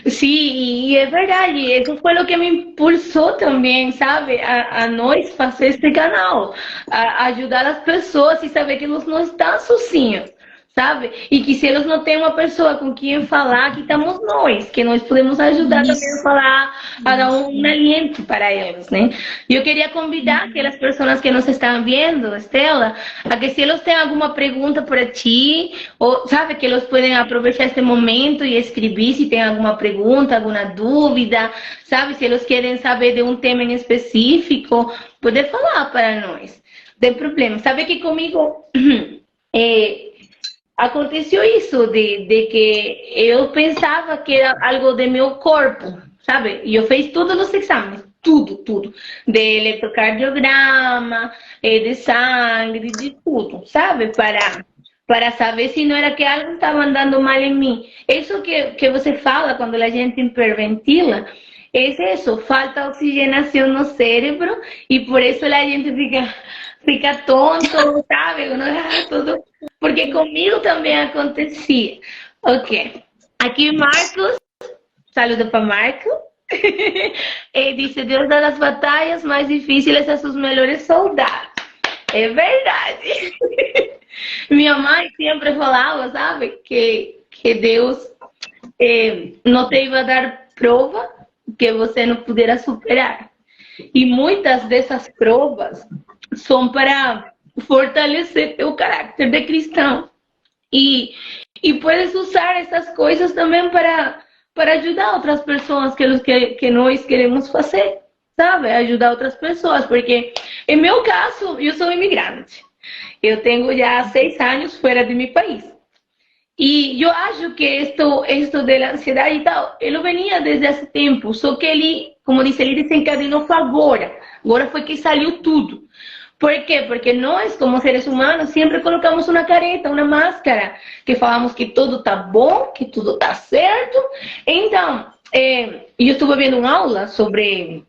Sí, y es verdad, y eso fue lo que me impulsó también, ¿sabe? A nós fazer este canal, a ajudar as pessoas e saber que eles não estão sozinhos, sabe? E que se eles não têm uma pessoa com quem falar, que estamos nós, que nós podemos ajudar também a falar, a dar um aliento para eles, né? Eu queria convidar aquelas pessoas que nos estão vendo, Estela, a que se eles têm alguma pergunta para ti, ou sabe que eles podem aproveitar este momento e escrever se tem alguma pergunta, alguma dúvida, sabe? Se eles querem saber de um tema em específico, poder falar para nós. Não tem problema. Sabe que comigo aconteceu isso, de que eu pensava que era algo do meu corpo, sabe? E eu fiz todos os exames, tudo. De eletrocardiograma, de sangue, de tudo, sabe? Para saber se não era que algo estava andando mal em mim. Isso que você fala quando a gente hiperventila, es eso, falta oxigenación no cérebro y por eso la gente fica tonto, ¿sabe? Uno, todo. Porque conmigo también acontecía. Ok, aquí Marcos, saludo para Marco. Dice, Deus dá as batalhas mais difíceis a seus melhores soldados. É verdade. Minha mãe sempre falava, sabe, que Deus não te ia dar prova que você não pudera superar. E muitas dessas provas são para fortalecer teu caráter de cristão. E puedes usar essas coisas também para ajudar outras pessoas que nós queremos fazer, sabe? Ajudar outras pessoas, porque em meu caso, eu sou imigrante. Eu tenho já 6 anos fora de meu país. E eu acho que esto da ansiedade e tal, ele venia desde há tempo, só que ele, como disse, ele desencadenou agora. Agora foi que saiu tudo. ¿Por quê? Porque nós, como seres humanos, sempre colocamos uma careta, uma máscara, que falamos que tudo está bom, que tudo está certo. Então, eu estive vendo uma aula sobre,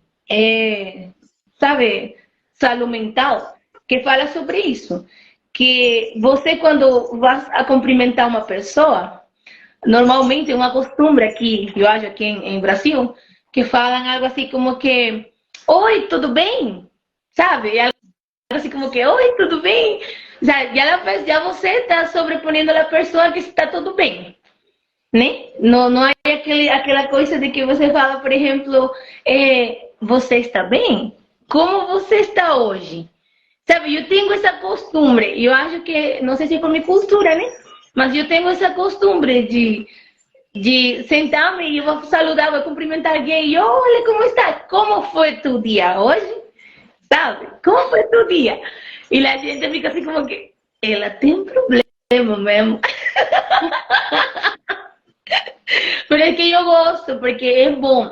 sabe, saúde mental, que fala sobre isso. Que você, quando vai a cumprimentar uma pessoa, normalmente é uma costumbre aqui, eu acho aqui em Brasil, que falam algo assim como que, oi, tudo bem? Sabe? Assim como que, oi, tudo bem? Já você está sobreponendo a pessoa que está tudo bem, né? Não é aquela coisa de que você fala, por exemplo, você está bem? Como você está hoje? Sabe, eu tenho essa costumbre, eu acho que, não sei se é por minha cultura, né? Mas eu tenho essa costumbre de sentar-me e eu vou saludar, vou cumprimentar alguém e olha como está, como foi tu dia hoje? Sabe? Como foi tu dia? E a gente fica assim como que, ela tem problema mesmo. Pero é que eu gosto, porque é bom.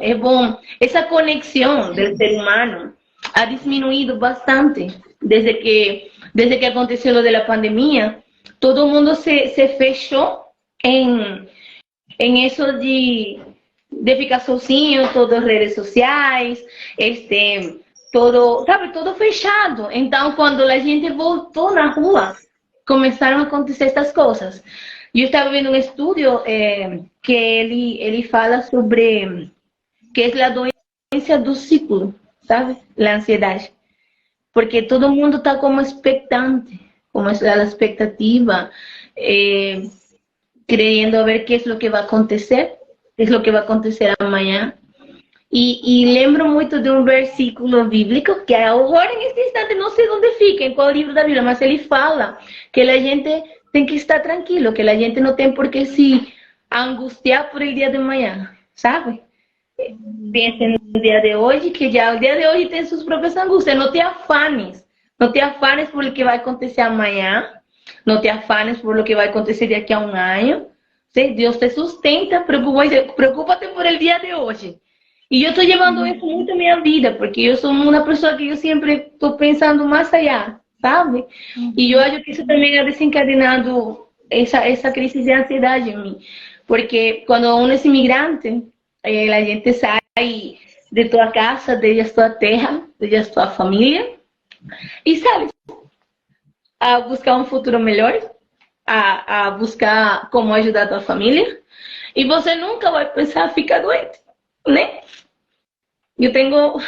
Essa conexão do ser humano ha diminuído bastante. Desde que aconteceu lo de la pandemia, todo mundo se fechou em isso de ficar sozinho, todas as redes sociais, todo fechado. Então, quando a gente voltou na rua, começaram a acontecer essas coisas. Eu estava vendo um estudo que ele fala sobre que é a doença do ciclo, sabe? A ansiedade. Porque todo mundo está como expectante, como a expectativa, creyendo a ver qué es lo que va a acontecer, qué es lo que va a acontecer amanhã. E lembro muito de um versículo bíblico, que agora, nesse instante, não sei onde fica, em qual livro da Bíblia, mas ele fala que a gente tem que estar tranquilo, que a gente não tem por que se angustiar por el dia de amanhã, sabe? Piensa no dia de hoje, que já o dia de hoje tem suas próprias angústias. Não te afanes por o que vai acontecer amanhã, não te afanes por o que vai acontecer daqui a um ano. ¿Sí? Deus te sustenta, preocupa-te por el dia de hoje. E eu estou levando isso muito à minha vida, porque eu sou uma pessoa que eu sempre estou pensando mais allá, sabe? E eu acho que isso também ha desencadenado essa crise de ansiedade em mim, porque quando um é imigrante, a gente sai de tua casa, de tua terra, de tua família e sai a buscar um futuro melhor, a buscar como ajudar a tua família, e você nunca vai pensar em ficar doente, né? Eu tenho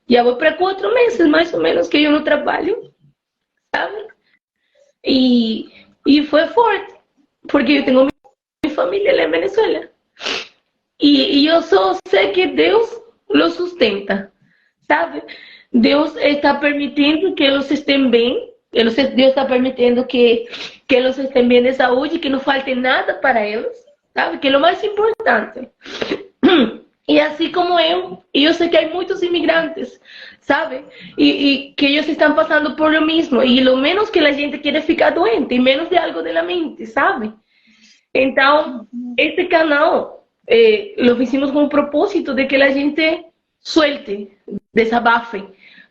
já vou para 4 meses mais ou menos que eu não trabalho, sabe? E foi forte, porque eu tenho minha família lá em Venezuela. E eu só sei que Deus los sustenta, sabe? Deus está permitindo que eles estejam bem, Deus está permitindo que eles estejam bem de saúde, que não falte nada para eles, sabe? Que é o mais importante. E assim como eu sei que há muitos imigrantes, sabe? E que eles estão passando por lo mesmo. E lo menos que a gente quer ficar doente, e menos de algo da mente, sabe? Então, esse canal lo hicimos com o propósito de que a gente suelte, desabafe,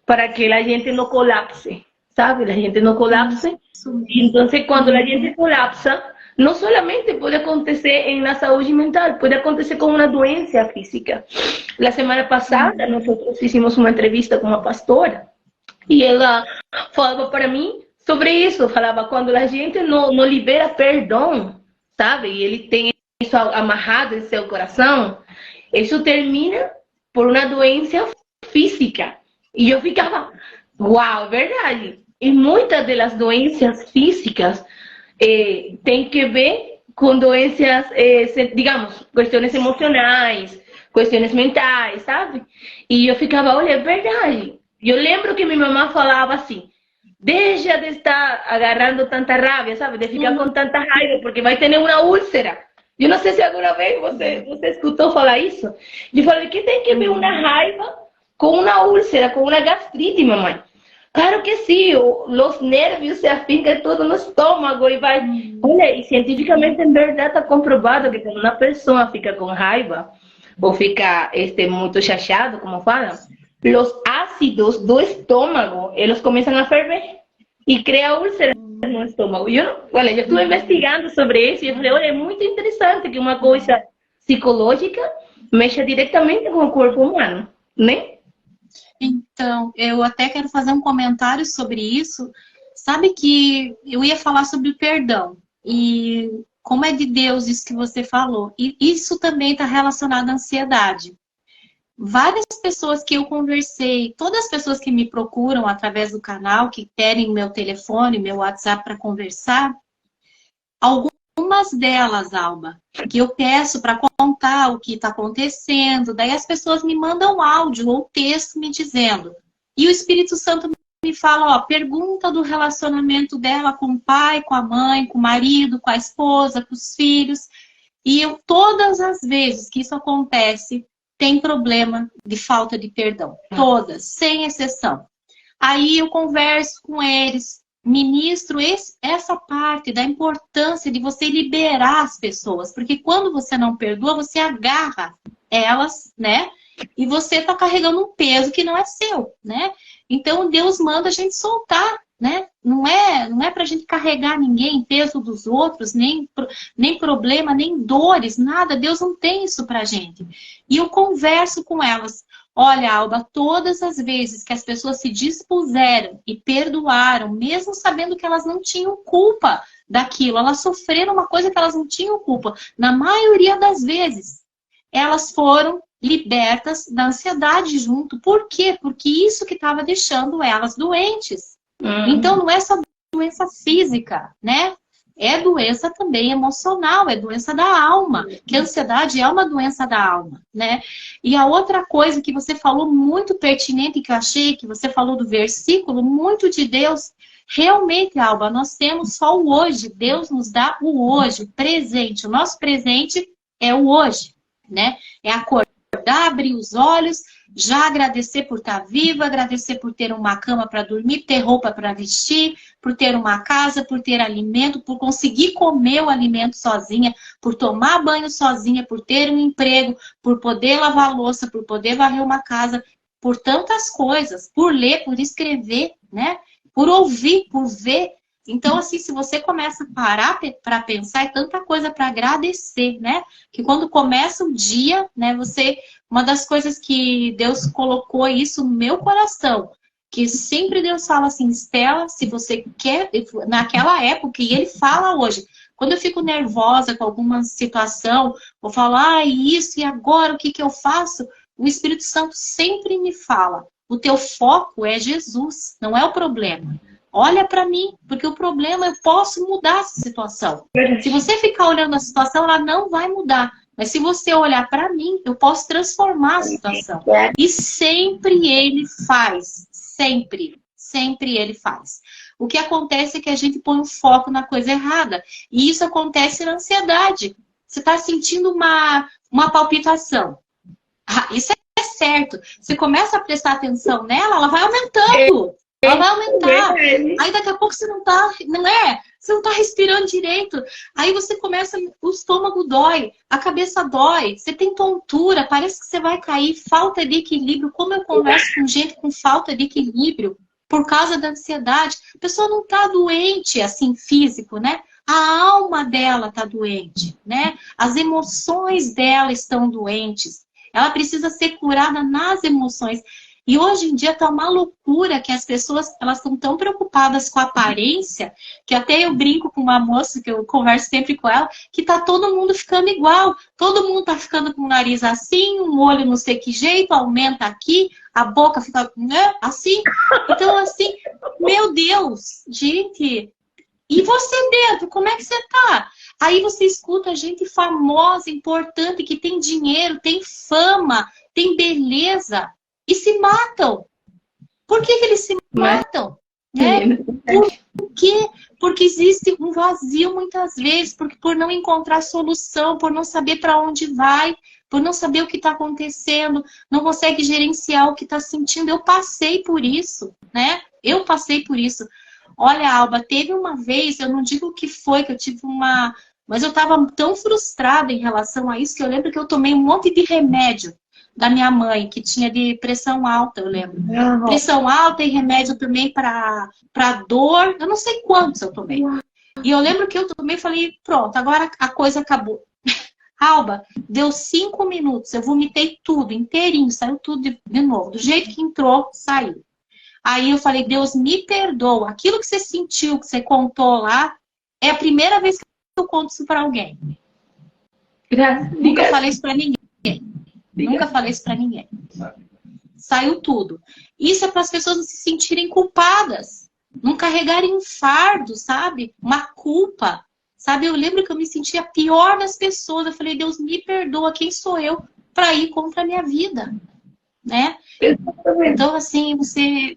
para que a gente não colapse, sabe? A gente não colapse. E então, quando a gente colapsa, não solamente pode acontecer na saúde mental, pode acontecer com uma doença física. Na semana passada, nós fizemos uma entrevista com uma pastora, e ela falava para mim sobre isso, falava quando a gente não libera perdão, sabe, e ele tem isso amarrado em seu coração, isso termina por uma doença física. E eu ficava, uau, verdade. E muitas das doenças físicas têm que ver com doenças, digamos, questões emocionais, questões mentais, sabe? E eu ficava, olha, é verdade. Eu lembro que minha mamãe falava assim, deixa de estar agarrando tanta raiva, sabe? De ficar com tanta raiva, porque vai ter uma úlcera. Eu não sei se alguma vez você escutou falar isso. Eu falei que tem que ver uma raiva com uma úlcera, com uma gastrite, mamãe. Claro que sim, os nervios se afincam tudo no estômago e vai... Olha, e cientificamente, em verdade, está comprovado que quando uma pessoa fica com raiva ou fica muito chateado, como falam, os ácidos do estômago, eles começam a ferver e cria úlceras no estômago. Olha, eu estou investigando sobre isso e eu falei, olha, é muito interessante que uma coisa psicológica mexa diretamente com o corpo humano, né? Então, eu até quero fazer um comentário sobre isso. Sabe que eu ia falar sobre o perdão. E como é de Deus isso que você falou. E isso também está relacionado à ansiedade. Várias pessoas que eu conversei, todas as pessoas que me procuram através do canal, que querem meu telefone, meu WhatsApp para conversar, algumas delas, Alba, que eu peço para contar o que está acontecendo, daí as pessoas me mandam áudio ou texto me dizendo. E o Espírito Santo me fala, ó, pergunta do relacionamento dela com o pai, com a mãe, com o marido, com a esposa, com os filhos. E eu, todas as vezes que isso acontece, tem problema de falta de perdão. Todas, sem exceção. Aí eu converso com eles, ministro essa parte da importância de você liberar as pessoas. Porque quando você não perdoa, você agarra elas, né? E você está carregando um peso que não é seu, né? Então Deus manda a gente soltar, né? Não é pra gente carregar ninguém, peso dos outros, nem problema, nem dores, nada. Deus não tem isso pra gente. E eu converso com elas. Olha, Alba, todas as vezes que as pessoas se dispuseram e perdoaram, mesmo sabendo que elas não tinham culpa daquilo, elas sofreram uma coisa que elas não tinham culpa, na maioria das vezes, elas foram libertas da ansiedade junto. Por quê? Porque isso que estava deixando elas doentes. Então não é só doença física, né? É doença também emocional, é doença da alma, que a ansiedade é uma doença da alma, né? E a outra coisa que você falou muito pertinente, que eu achei, que você falou do versículo, muito de Deus. Realmente, Alba, nós temos só o hoje. Deus nos dá o hoje, o presente. O nosso presente é o hoje, né? É acordar, abrir os olhos, já agradecer por estar viva, agradecer por ter uma cama para dormir, ter roupa para vestir, por ter uma casa, por ter alimento, por conseguir comer o alimento sozinha, por tomar banho sozinha, por ter um emprego, por poder lavar a louça, por poder varrer uma casa, por tantas coisas, por ler, por escrever, né? Por ouvir, por ver. Então, assim, se você começa a parar para pensar, é tanta coisa para agradecer, né? Que quando começa o dia, né, uma das coisas que Deus colocou isso no meu coração, que sempre Deus fala assim, Estela, se você quer, naquela época, e Ele fala hoje, quando eu fico nervosa com alguma situação, vou falar, isso e agora, o que eu faço? O Espírito Santo sempre me fala, o teu foco é Jesus, não é o problema. Olha para mim, porque o problema, eu posso mudar essa situação. Se você ficar olhando a situação, ela não vai mudar. Mas se você olhar para mim, eu posso transformar a situação. E sempre Ele faz. Sempre. Sempre Ele faz. O que acontece é que a gente põe o foco na coisa errada. E isso acontece na ansiedade. Você está sentindo uma palpitação. Isso é certo. Você começa a prestar atenção nela, ela vai aumentando. Ela vai aumentar. Aí daqui a pouco você não tá, você não tá respirando direito. Aí você começa, o estômago dói, a cabeça dói, você tem tontura, parece que você vai cair, falta de equilíbrio. Como eu converso com gente com falta de equilíbrio por causa da ansiedade, a pessoa não tá doente assim físico, né? A alma dela está doente, né? As emoções dela estão doentes. Ela precisa ser curada nas emoções. E hoje em dia tá uma loucura que as pessoas, elas estão tão preocupadas com a aparência, que até eu brinco com uma moça, que eu converso sempre com ela, que tá todo mundo ficando igual. Todo mundo tá ficando com o nariz assim, um olho não sei que jeito, aumenta aqui, a boca fica, né, assim. Então, assim, meu Deus, gente, e você dentro, como é que você tá? Aí você escuta gente famosa, importante, que tem dinheiro, tem fama, tem beleza, e se matam. Por que eles se Mas, matam? Né? menina, Por quê? Porque existe um vazio muitas vezes, porque por não encontrar solução, por não saber para onde vai, por não saber o que está acontecendo, não consegue gerenciar o que está sentindo. Eu passei por isso, né? Eu passei por isso. Olha, Alba, teve uma vez, eu não digo o que foi, que eu tive uma... Mas eu estava tão frustrada em relação a isso, que eu lembro que eu tomei um monte de remédio da minha mãe, que tinha de pressão alta, eu lembro. Pressão alta e remédio também para dor, eu não sei quantos eu tomei. E eu lembro que eu tomei e falei, pronto, agora a coisa acabou. Alba, deu 5 minutos, eu vomitei tudo, inteirinho, saiu tudo de novo. Do jeito que entrou, saiu. Aí eu falei, Deus me perdoa. Aquilo que você sentiu, que você contou lá, é a primeira vez que eu conto isso para alguém. Nunca falei isso para ninguém. Nunca falei isso para ninguém. Saiu tudo. Isso é para as pessoas não se sentirem culpadas. Não carregarem um fardo, sabe? Uma culpa. Sabe, eu lembro que eu me sentia a pior das pessoas. Eu falei, Deus me perdoa, quem sou eu para ir contra a minha vida? Né? Então, assim, você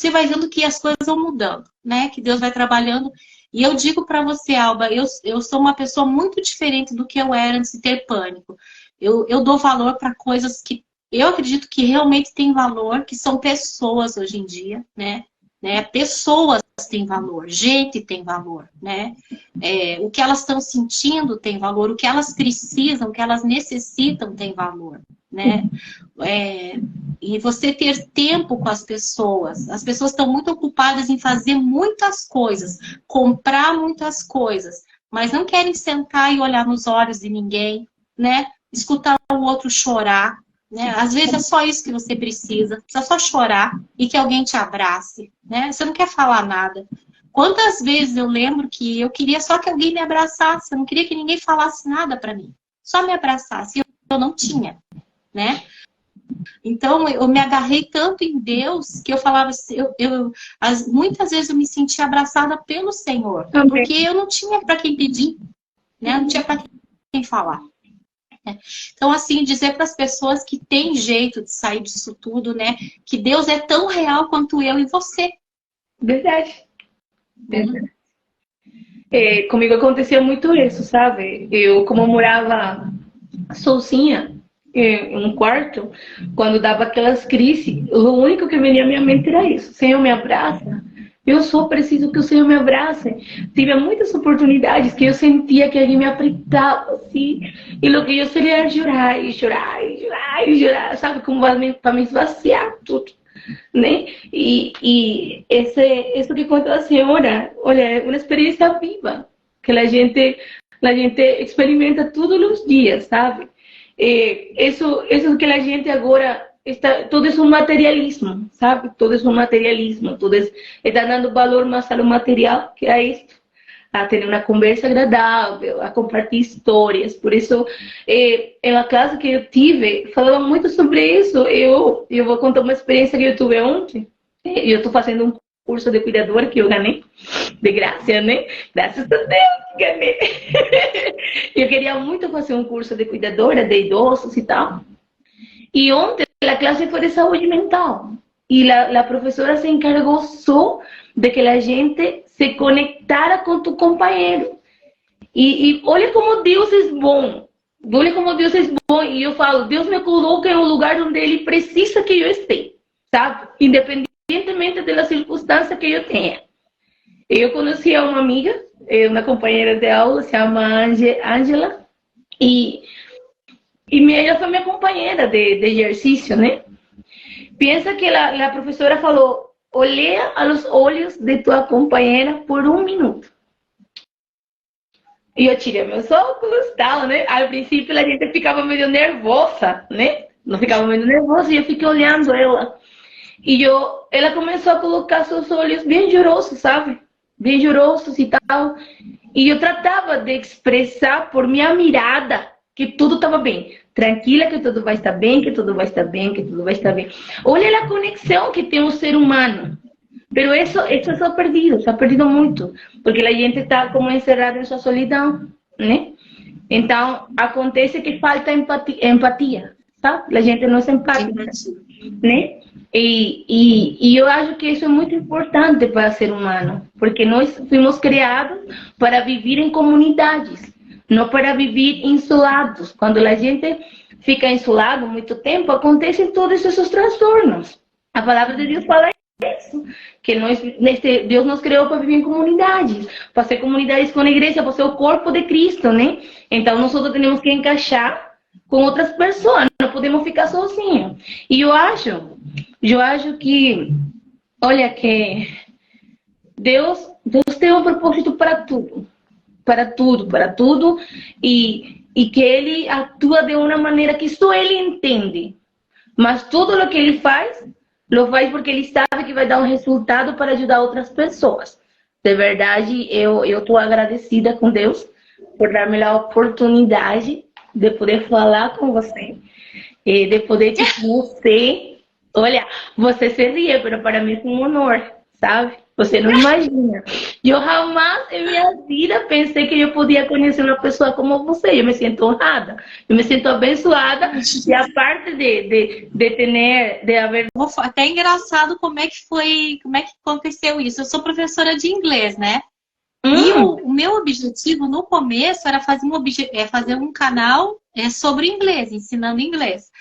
vai vendo que as coisas vão mudando, né? Que Deus vai trabalhando. E eu digo para você, Alba, eu sou uma pessoa muito diferente do que eu era antes de ter pânico. Eu dou valor para coisas que eu acredito que realmente têm valor, que são pessoas hoje em dia, né? Pessoas têm valor, gente tem valor, né? O que elas estão sentindo tem valor, o que elas precisam, o que elas necessitam tem valor, né? E você ter tempo com as pessoas estão muito ocupadas em fazer muitas coisas, comprar muitas coisas, mas não querem sentar e olhar nos olhos de ninguém, né? Escutar o outro chorar, né? Às vezes é só isso que você precisa só chorar e que alguém te abrace, né? Você não quer falar nada. Quantas vezes eu lembro que eu queria só que alguém me abraçasse, eu não queria que ninguém falasse nada para mim, só me abraçasse, eu não tinha, né? Então, eu me agarrei tanto em Deus que eu falava assim, muitas vezes eu me sentia abraçada pelo Senhor, porque eu não tinha para quem pedir, né? Não tinha para quem falar. Então, assim, dizer para as pessoas que tem jeito de sair disso tudo, né? Que Deus é tão real quanto eu e você. verdade. Verdade. Comigo aconteceu muito isso, sabe? Eu, como morava sozinha em um quarto, quando dava aquelas crises, o único que vinha à minha mente era isso: Senhor, me abraça. Eu só preciso que o Senhor me abrace. Tive muitas oportunidades que eu sentia que alguém me apertava assim, e o que eu queria era chorar, e chorar, e chorar, e chorar, sabe? Como para me esvaziar tudo, né? E isso que contou a senhora, olha, é uma experiência viva, que a gente experimenta todos os dias, sabe? Isso que a gente agora está, todo é um materialismo, sabe? Todo é um materialismo, está dando valor mais ao material que a isto, a ter uma conversa agradável, a compartilhar histórias. Por isso, na classe que eu tive, falava muito sobre isso. Eu vou contar uma experiência que eu tive ontem. Eu estou fazendo um curso de cuidadora que eu ganhei, de graça, né? Graças a Deus que ganhei. Eu queria muito fazer um curso de cuidadora de idosos e tal. E ontem a classe foi de saúde mental. E a professora se encargou só de que a gente se conectara com tu companheiro. E olha como Deus é bom. Olha como Deus é bom. E eu falo, Deus me coloca em um lugar onde Ele precisa que eu esteja, sabe? Independentemente da circunstância que eu tenha. Eu conheci uma amiga, uma companheira de aula, se chama Ângela. E ela foi minha companheira de exercício, né? Pensa que a professora falou, olha aos olhos de tua companheira por 1 minuto. E eu tirei meus óculos e tal, né? Ao princípio a gente ficava meio nervosa, né? Não ficava meio nervosa e eu fiquei olhando ela. Ela começou a colocar seus olhos bem jurosos, sabe? Bem jurosos e tal. E eu tratava de expressar por minha mirada que tudo estava bem. Tranquila, que tudo vai estar bem, que tudo vai estar bem, que tudo vai estar bem. Olha a conexão que tem o ser humano. Pero eso se ha perdido muito, porque a gente está como encerrada em sua solidão, né? Então, acontece que falta empatia, sabe? A gente não é empática, né? E eu acho que isso é muito importante para o ser humano, porque nós fomos criados para viver em comunidades, não para viver isolados. Quando a gente fica isolado muito tempo, acontecem todos esses transtornos. A palavra de Deus fala isso, que Deus nos criou para viver em comunidades, para ser comunidades com a igreja, para ser o corpo de Cristo, né? Então, nós temos que encaixar com outras pessoas, não podemos ficar sozinhos. E eu acho que, olha, que Deus tem um propósito para tudo, para tudo, para tudo, e que Ele atua de uma maneira que só Ele entende. Mas tudo o que Ele faz, lo faz porque Ele sabe que vai dar um resultado para ajudar outras pessoas. De verdade, eu estou agradecida com Deus por dar-me a oportunidade de poder falar com você, e de poder, tipo, olha, você se ri, mas para mim é um honor, sabe? Você não imagina. Eu jamais em minha vida pensei que eu podia conhecer uma pessoa como você. Eu me sinto honrada, eu me sinto abençoada. E a parte de haver... Até engraçado como é que aconteceu isso. Eu sou professora de inglês, né? E o meu objetivo no começo era fazer um canal sobre inglês, ensinando inglês.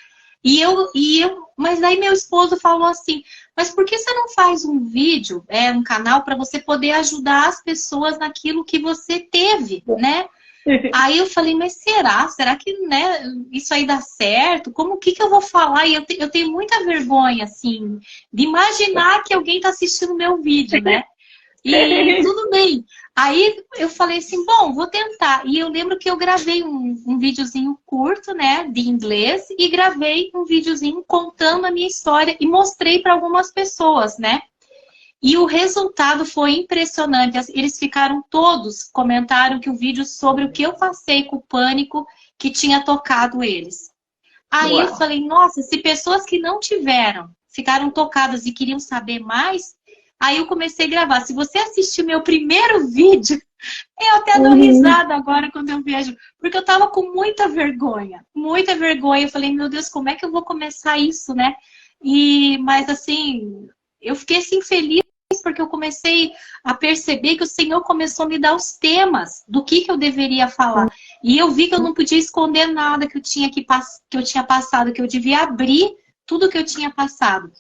Mas daí meu esposo falou assim, mas por que você não faz um vídeo, um canal para você poder ajudar as pessoas naquilo que você teve, né? Aí eu falei, mas será que, né, isso aí dá certo? O que eu vou falar? E eu tenho muita vergonha, assim, de imaginar que alguém está assistindo meu vídeo, né? E tudo bem. Aí eu falei assim, bom, vou tentar. E eu lembro que eu gravei um videozinho curto, né, de inglês, e gravei um videozinho contando a minha história e mostrei para algumas pessoas, né? E o resultado foi impressionante. Eles comentaram que o vídeo sobre o que eu passei com o pânico que tinha tocado eles. Aí eu falei, nossa, se pessoas que não tiveram ficaram tocadas e queriam saber mais... Aí eu comecei a gravar. Se você assistir meu primeiro vídeo, eu até dou risada agora quando eu vejo. Porque eu tava com muita vergonha. Muita vergonha. Eu falei, meu Deus, como é que eu vou começar isso, né? Mas assim, eu fiquei assim feliz porque eu comecei a perceber que o Senhor começou a me dar os temas do que eu deveria falar. E eu vi que eu não podia esconder nada que eu tinha passado, que eu devia abrir tudo que eu tinha passado.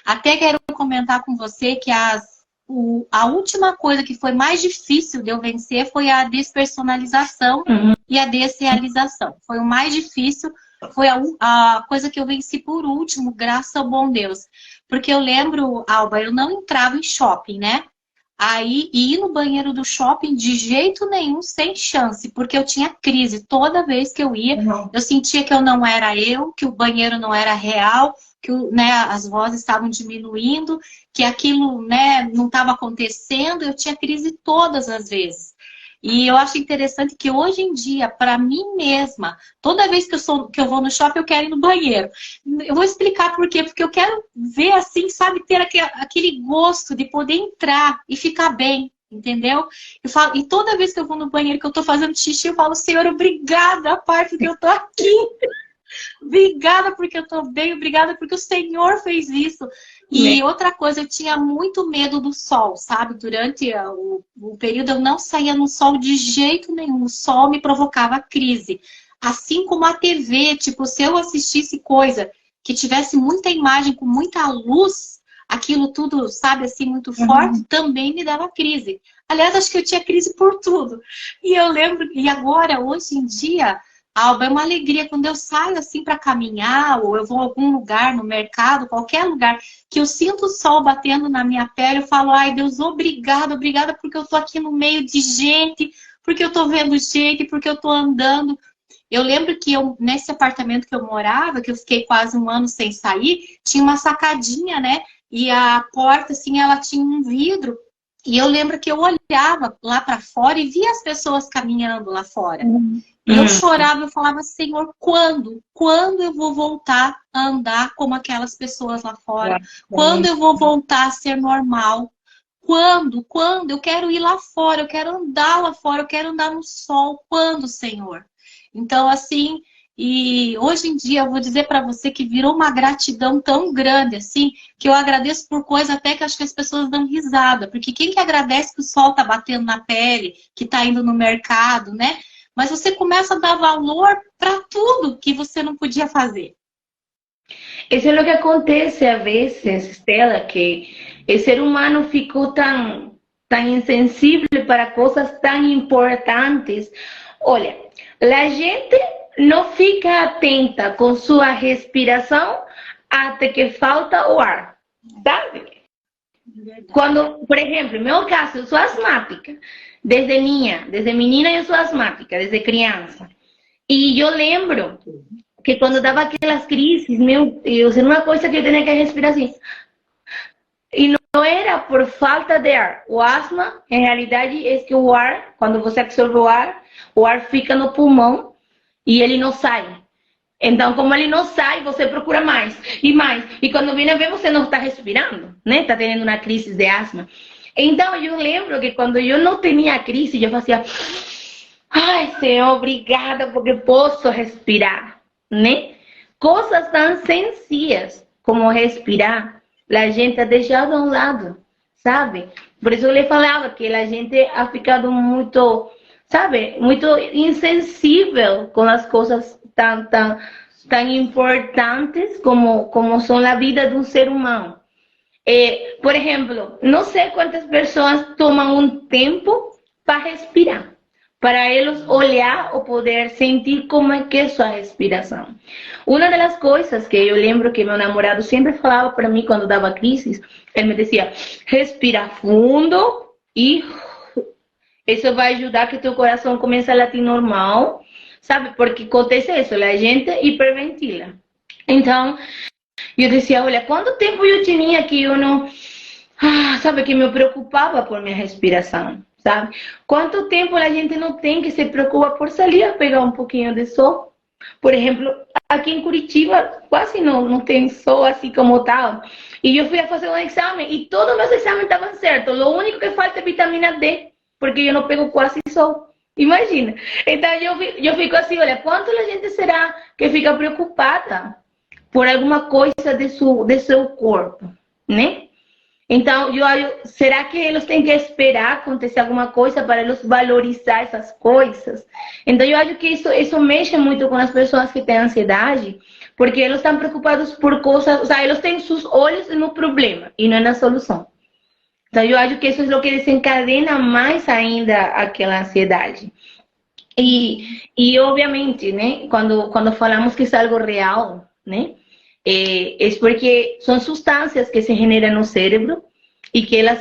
Até quero comentar com você que a última coisa que foi mais difícil de eu vencer foi a despersonalização e a desrealização. Foi o mais difícil, foi a coisa que eu venci por último, graças ao bom Deus. Porque eu lembro, Alba, eu não entrava em shopping, né? Aí, ir no banheiro do shopping de jeito nenhum, sem chance, porque eu tinha crise. Toda vez que eu ia, eu sentia que eu não era eu, que o banheiro não era real, que né, as vozes estavam diminuindo, que aquilo, né, não estava acontecendo. Eu tinha crise todas as vezes. E eu acho interessante que hoje em dia, para mim mesma, toda vez que eu vou no shopping, eu quero ir no banheiro. Eu vou explicar por quê. Porque eu quero ver assim, sabe, ter aquele gosto de poder entrar e ficar bem, entendeu? E toda vez que eu vou no banheiro, que eu tô fazendo xixi, eu falo, Senhor, obrigada a parte que eu tô aqui. Obrigada porque eu tô bem, obrigada porque o Senhor fez isso. E outra coisa, eu tinha muito medo do sol, sabe? Durante o período eu não saía no sol de jeito nenhum. O sol me provocava crise. Assim como a TV, tipo, se eu assistisse coisa que tivesse muita imagem com muita luz, aquilo tudo, sabe, assim, muito forte, também me dava crise. Aliás, acho que eu tinha crise por tudo. E eu lembro, e agora, hoje em dia, Alba, é uma alegria quando eu saio assim para caminhar, ou eu vou a algum lugar, no mercado, qualquer lugar, que eu sinto o sol batendo na minha pele, eu falo, ai Deus, obrigada, obrigada, porque eu tô aqui no meio de gente, porque eu tô vendo gente, porque eu tô andando. Eu lembro que nesse apartamento que eu morava, que eu fiquei quase um ano sem sair, tinha uma sacadinha, né? E a porta, assim, ela tinha um vidro. E eu lembro que eu olhava lá para fora e via as pessoas caminhando lá fora. E eu chorava, eu falava, Senhor, quando? Quando eu vou voltar a andar como aquelas pessoas lá fora? Quando eu vou voltar a ser normal? Quando? Quando? Eu quero ir lá fora, eu quero andar lá fora, eu quero andar no sol. Quando, Senhor? Então, assim, e hoje em dia eu vou dizer para você que virou uma gratidão tão grande, assim, que eu agradeço por coisa até que acho que as pessoas dão risada. Porque quem que agradece que o sol tá batendo na pele, que tá indo no mercado, né? Mas você começa a dar valor para tudo que você não podia fazer. Isso é o que acontece a vezes, Estela, que o ser humano ficou tão insensível para coisas tão importantes. Olha, a gente não fica atenta com sua respiração até que falta o ar, sabe? Quando, por exemplo, no meu caso, eu sou asmática. Desde menina eu sou asmática, desde criança. E eu lembro que quando dava aquelas crises, meu Deus, era uma coisa que eu tinha que respirar assim. E não era por falta de ar. O asma, em realidade, é que o ar, quando você absorve o ar fica no pulmão e ele não sai. Então, como ele não sai, você procura mais e mais. E quando vem a ver, você não está respirando, né? Está tendo uma crise de asma. Então, eu lembro que quando eu não tinha crise, eu fazia... Ai, Senhor, obrigada, porque posso respirar, né? Coisas tão sencillas como respirar, a gente ha deixado a um lado, sabe? Por isso eu lhe falava que a gente ha ficado muito, sabe, muito insensível com as coisas tão importantes como são a vida de um ser humano. Por exemplo, não sei quantas pessoas tomam um tempo para respirar, para eles olhar ou poder sentir como é que é sua respiração. Uma das coisas que eu lembro que meu namorado sempre falava para mim quando dava crises, ele me dizia, respira fundo e isso vai ajudar que teu coração comece a latir normal, sabe? Porque acontece isso, a gente hiperventila. Então, eu dizia, olha, quanto tempo eu tinha que eu não... sabe, que me preocupava por minha respiração, sabe? Quanto tempo a gente não tem que se preocupa por sair a pegar um pouquinho de sol? Por exemplo, aqui em Curitiba quase não tem sol assim como tal. E eu fui a fazer um exame e todos os meus exames estavam certos. O único que falta é vitamina D, porque eu não pego quase sol. Imagina. Então eu fico assim, olha, quanto a gente será que fica preocupada por alguma coisa de seu corpo, né? Então, será que eles têm que esperar acontecer alguma coisa para eles valorizar essas coisas? Então, eu acho que isso mexe muito com as pessoas que têm ansiedade, porque eles estão preocupados por coisas, o sea, eles têm seus olhos no problema e não na solução. Então, eu acho que isso é o que desencadena mais ainda aquela ansiedade. E obviamente, né, quando falamos que é algo real, né, é porque são substâncias que se generam no cérebro e que elas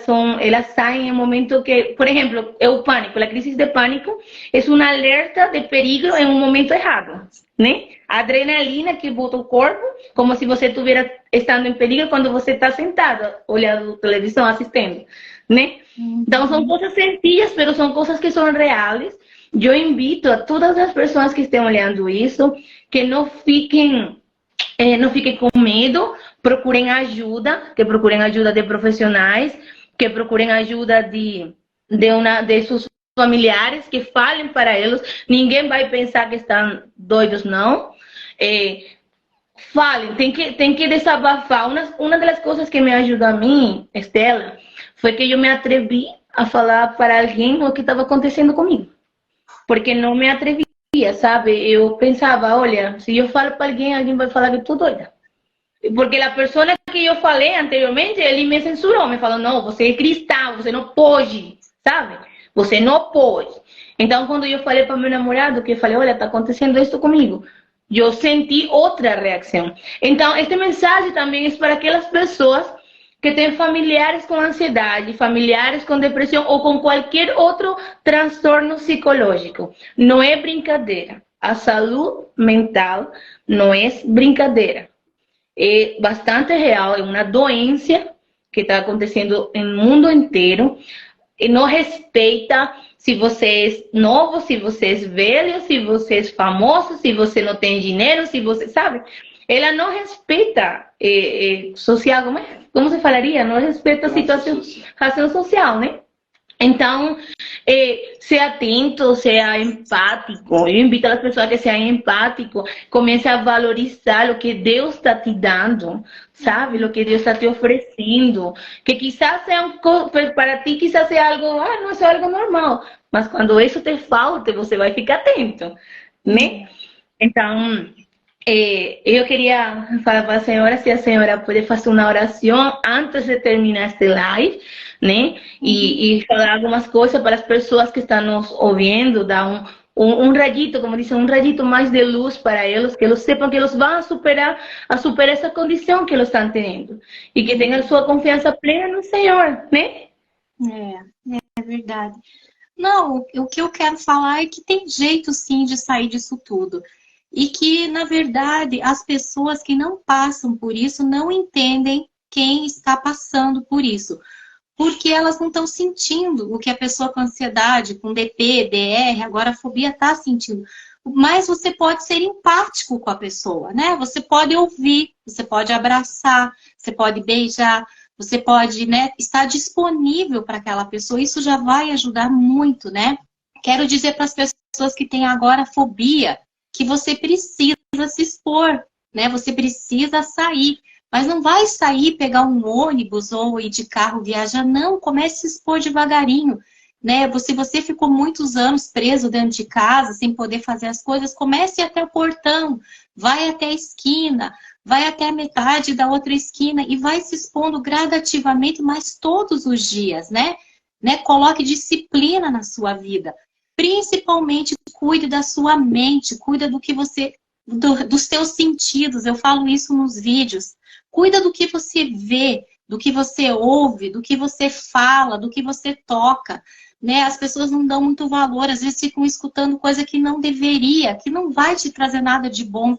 saem em um momento que, por exemplo, é o pânico, a crise de pânico é um alerta de perigo em um momento errado, né? A adrenalina que bota o corpo, como se você estivesse estando em perigo quando você está sentado, olhando televisão, assistindo, né? Então, são coisas sencillas, mas são coisas que são reais. Eu invito a todas as pessoas que estão olhando isso, que não fiquem com medo, procurem ajuda, que procurem ajuda de profissionais, que procurem ajuda de seus familiares, que falem para eles. Ninguém vai pensar que estão doidos, não. Falem, tem que desabafar. Uma das coisas que me ajudou a mim, Estela, foi que eu me atrevi a falar para alguém o que estava acontecendo comigo. Porque não me atrevia, sabe? Eu pensava, olha, se eu falo para alguém vai falar que eu tô doida. Porque a pessoa que eu falei anteriormente, ele me censurou, me falou, não, você é cristão, você não pode, sabe? Você não pode. Então, quando eu falei para meu namorado, que eu falei, olha, está acontecendo isso comigo, eu senti outra reação. Então, esta mensagem também é para aquelas pessoas que têm familiares com ansiedade, familiares com depressão ou com qualquer outro transtorno psicológico. Não é brincadeira. A saúde mental não é brincadeira. É bastante real, é uma doença que está acontecendo no mundo inteiro e não respeita se você é novo, se você é velho, se você é famoso, se você não tem dinheiro, se você sabe. Ela não respeita social, como se falaria? Não respeita a situação, razão social, né? Então, seja atento, seja empático. Eu invito as pessoas a que sejam empáticos, comece a valorizar o que Deus está te dando, sabe? O que Deus está te oferecendo. Que quizás seja para ti, quizás seja algo, não é algo normal. Mas quando isso te falta, você vai ficar atento, né? Então, eu queria falar para a senhora se a senhora pode fazer uma oração antes de terminar este live, né? E falar algumas coisas para as pessoas que estão nos ouvindo, dar um rayito, como dizem, um rayito mais de luz para eles, que eles sepam que eles vão superar essa condição que eles estão tendo. E que tenham sua confiança plena no Senhor, né? É verdade. Não, o que eu quero falar é que tem jeito sim de sair disso tudo. E que, na verdade, as pessoas que não passam por isso não entendem quem está passando por isso. Porque elas não estão sentindo o que a pessoa com ansiedade, com DP, DR, agora fobia está sentindo. Mas você pode ser empático com a pessoa, né? Você pode ouvir, você pode abraçar, você pode beijar, você pode, né, estar disponível para aquela pessoa. Isso já vai ajudar muito, né? Quero dizer para as pessoas que têm agora fobia, que você precisa se expor, né? Você precisa sair. Mas não vai sair, pegar um ônibus ou ir de carro viajar, não. Comece a se expor devagarinho, né? Se você ficou muitos anos preso dentro de casa, sem poder fazer as coisas, comece até o portão, vai até a esquina, vai até a metade da outra esquina e vai se expondo gradativamente, mas todos os dias, né? Coloque disciplina na sua vida. Principalmente, cuide da sua mente, cuida do que você, dos seus sentidos. Eu falo isso nos vídeos. Cuida do que você vê, do que você ouve, do que você fala, do que você toca, né? As pessoas não dão muito valor, às vezes ficam escutando coisa que não deveria, que não vai te trazer nada de bom.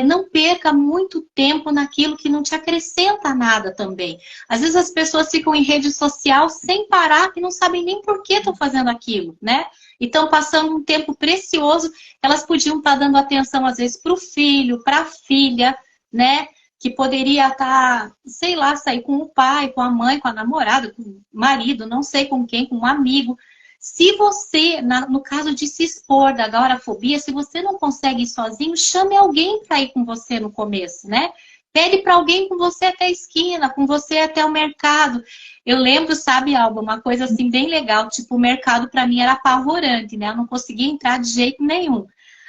Não perca muito tempo naquilo que não te acrescenta nada também. Às vezes as pessoas ficam em rede social sem parar e não sabem nem por que estão fazendo aquilo, né? E estão passando um tempo precioso, elas podiam estar dando atenção às vezes para o filho, para a filha, né? Que poderia estar, sei lá, sair com o pai, com a mãe, com a namorada, com o marido, não sei com quem, com um amigo. Se você, no caso de se expor da agorafobia, se você não consegue ir sozinho, chame alguém para ir com você no começo, né? Pede para alguém com você até a esquina, com você até o mercado. Eu lembro, sabe, Alba, uma coisa assim bem legal, tipo, o mercado para mim era apavorante, né? Eu não conseguia entrar de jeito nenhum.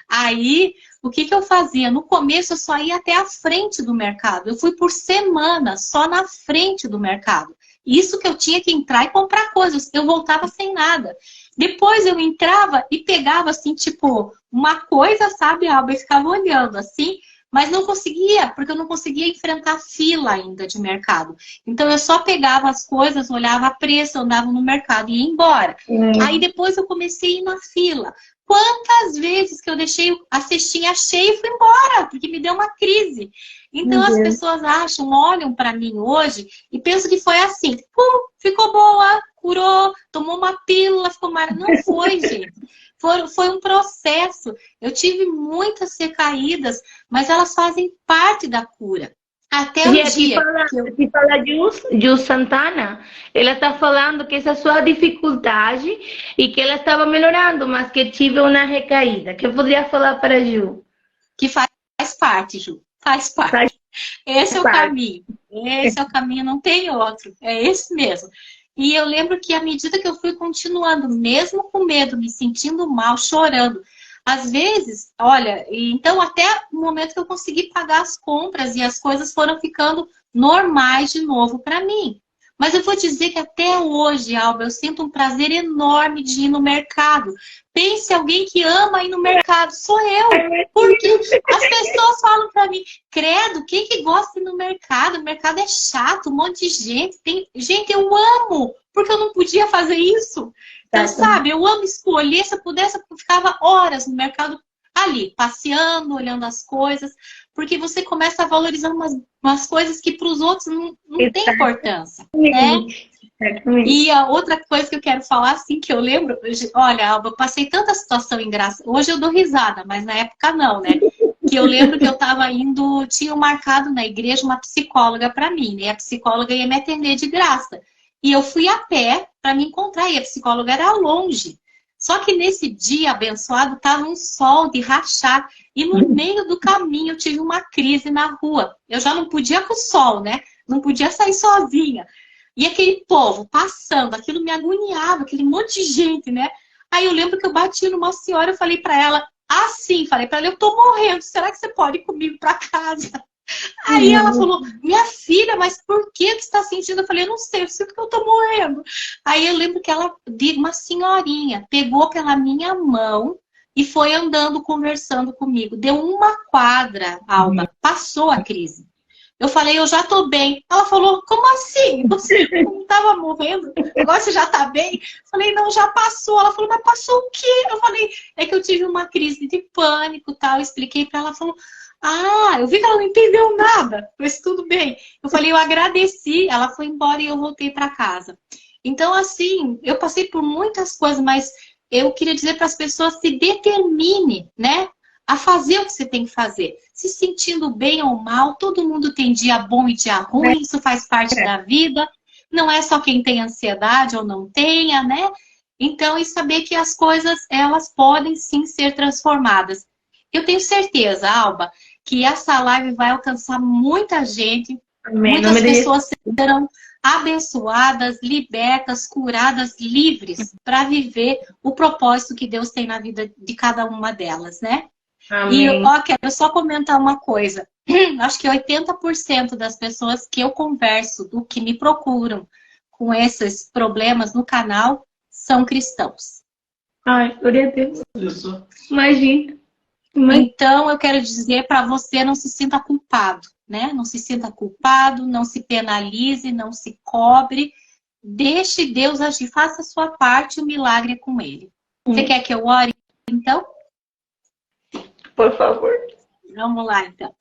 Aí, o que eu fazia? No começo eu só ia até a frente do mercado. Eu fui por semana só na frente do mercado. Isso que eu tinha que entrar e comprar coisas. Eu voltava sem nada. Depois eu entrava e pegava assim, tipo, uma coisa, sabe, Alba? Eu ficava olhando assim, mas não conseguia, porque eu não conseguia enfrentar a fila ainda de mercado. Então eu só pegava as coisas, olhava a preço, andava no mercado e ia embora. Aí depois eu comecei a ir na fila. Quantas vezes que eu deixei a cestinha cheia e fui embora, porque me deu uma crise. Então as pessoas acham, olham para mim hoje e pensam que foi assim. Pum, ficou boa, curou, tomou uma pílula, ficou maravilhosa. Não foi, gente. Foi um processo. Eu tive muitas recaídas, mas elas fazem parte da cura. Até o dia que fala Jus Santana, ela está falando que essa sua dificuldade e que ela estava melhorando, mas que tive uma recaída. Que eu poderia falar para Ju? Que faz parte, Ju. Faz parte. Esse é o caminho. Esse é o caminho, não tem outro. É esse mesmo. E eu lembro que à medida que eu fui continuando, mesmo com medo, me sentindo mal, chorando, às vezes, olha, então até o momento que eu consegui pagar as compras e as coisas foram ficando normais de novo para mim. Mas eu vou dizer que até hoje, Alba, eu sinto um prazer enorme de ir no mercado. Pense alguém que ama ir no mercado, sou eu. Porque as pessoas falam pra mim, credo, quem que gosta de ir no mercado? O mercado é chato, um monte de gente. Gente, eu amo, porque eu não podia fazer isso. Então, sabe, eu amo escolher. Se eu pudesse, eu ficava horas no mercado ali, passeando, olhando as coisas. Porque você começa a valorizar umas coisas que para os outros não tem importância, né? E a outra coisa que eu quero falar, assim, que eu lembro... Olha, Alba, eu passei tanta situação engraçada. Hoje eu dou risada, mas na época não, né? Que eu lembro que eu estava indo... Tinham marcado na igreja uma psicóloga para mim, né? A psicóloga ia me atender de graça. E eu fui a pé para me encontrar, e a psicóloga era longe. Só que nesse dia abençoado estava um sol de rachar. E no meio do caminho eu tive uma crise na rua. Eu já não podia com o sol, né? Não podia sair sozinha. E aquele povo passando, aquilo me agoniava, aquele monte de gente, né? Aí eu lembro que eu bati numa senhora, eu falei para ela, assim, falei para ela, eu tô morrendo, será que você pode ir comigo para casa? Aí ela falou, minha filha, mas por que você está sentindo? Eu falei, eu não sei, eu sinto que eu tô morrendo. Aí eu lembro que ela, uma senhorinha, pegou pela minha mão e foi andando, conversando comigo. Deu uma quadra, Alba, passou a crise. Eu falei, eu já tô bem. Ela falou, como assim? Você não estava morrendo? Agora você já tá bem? Eu falei, não, já passou. Ela falou, mas passou o quê? Eu falei, é que eu tive uma crise de pânico e tal. Eu expliquei para ela, ela falou, ah, eu vi que ela não entendeu nada, mas tudo bem. Eu falei, eu agradeci, ela foi embora e eu voltei para casa. Então, assim, eu passei por muitas coisas, mas eu queria dizer para as pessoas, se determine, né? A fazer o que você tem que fazer. Se sentindo bem ou mal, todo mundo tem dia bom e dia ruim, isso faz parte da vida. Não é só quem tem ansiedade ou não tenha, né? Então, e saber que as coisas, elas podem sim ser transformadas. Eu tenho certeza, Alba, que essa live vai alcançar muita gente. Amém. Muitas pessoas serão abençoadas, libertas, curadas, livres para viver o propósito que Deus tem na vida de cada uma delas, né? Amém. E ó, quero só comentar uma coisa. Acho que 80% das pessoas que eu converso, do que me procuram com esses problemas no canal, são cristãos. Ai, glória a Deus. Imagina. Então, eu quero dizer para você, não se sinta culpado, né? Não se sinta culpado, não se penalize, não se cobre. Deixe Deus agir, faça a sua parte, o milagre é com Ele. Você quer que eu ore, então? Por favor. Vamos lá, então.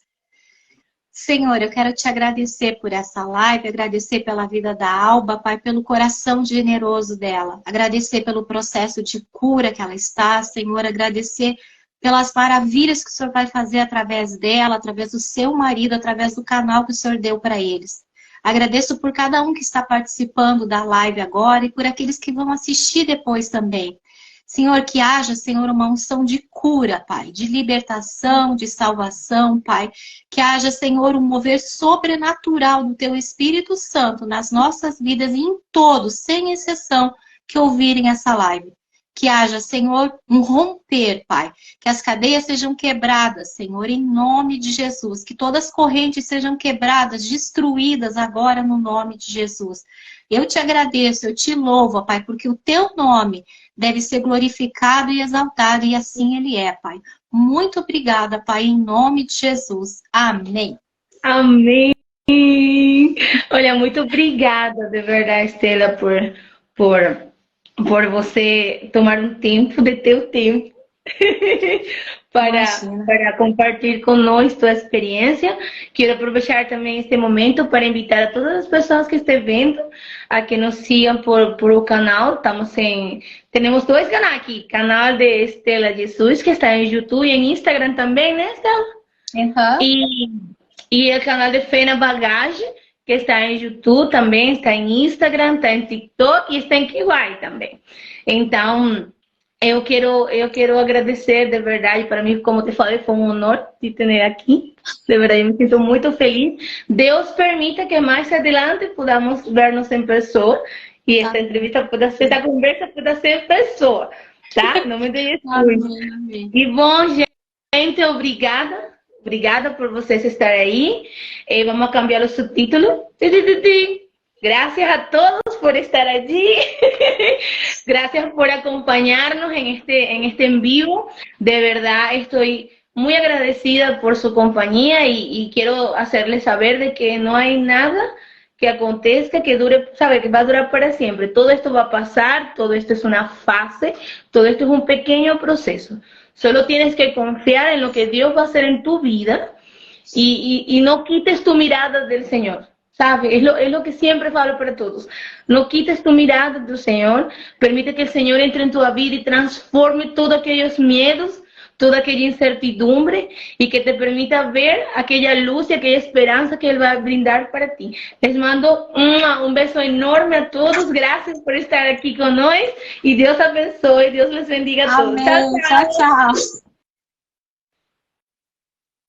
Senhor, eu quero te agradecer por essa live, agradecer pela vida da Alba, Pai, pelo coração generoso dela, agradecer pelo processo de cura que ela está, Senhor, agradecer pelas maravilhas que o Senhor vai fazer através dela, através do seu marido, através do canal que o Senhor deu para eles. Agradeço por cada um que está participando da live agora e por aqueles que vão assistir depois também. Senhor, que haja, Senhor, uma unção de cura, Pai, de libertação, de salvação, Pai. Que haja, Senhor, um mover sobrenatural do Teu Espírito Santo nas nossas vidas e em todos, sem exceção, que ouvirem essa live. Que haja, Senhor, um romper, Pai. Que as cadeias sejam quebradas, Senhor, em nome de Jesus. Que todas as correntes sejam quebradas, destruídas agora no nome de Jesus. Eu te agradeço, eu te louvo, Pai, porque o Teu nome deve ser glorificado e exaltado, e assim ele é, Pai. Muito obrigada, Pai, em nome de Jesus. Amém. Amém. Olha, muito obrigada, de verdade, Estela, por você tomar um tempo de teu tempo para compartilhar conosco tua experiência. Quero aproveitar também este momento para invitar a todas as pessoas que estão vendo a que nos sigam por o canal. Temos dois canais aqui, canal de Estela Jesus, que está em YouTube e em Instagram também, né, Estela? E o canal de Fé na Bagagem, que está em YouTube também, está em Instagram, está em TikTok e está em Kiwai também. Então, eu quero agradecer, de verdade, para mim, como te falei, foi um honor te ter aqui. De verdade, eu me sinto muito feliz. Deus permita que mais adelante podamos vermos em pessoa e esta entrevista esta conversa pueda ser em pessoa, tá? Não me deixe muito. E bom, gente, obrigada. Obrigada por vocês estarem aí. Vamos cambiar o subtítulo. Gracias a todos por estar allí. Gracias por acompañarnos en este en vivo. De verdad estoy muy agradecida por su compañía y quiero hacerles saber de que no hay nada que acontezca, que dure, sabe, que va a durar para siempre. Todo esto va a pasar, todo esto es una fase, todo esto es un pequeño proceso. Solo tienes que confiar en lo que Dios va a hacer en tu vida y no quites tu mirada del Señor. ¿Sabes? Es lo que siempre falo para todos. No quites tu mirada del Señor. Permite que el Señor entre en tu vida y transforme todos aquellos miedos, toda aquella incertidumbre y que te permita ver aquella luz y aquella esperanza que Él va a brindar para ti. Les mando un beso enorme a todos. Gracias por estar aquí con hoy y Dios abençoe, Dios les bendiga a todos. Amém. Tchau, tchau.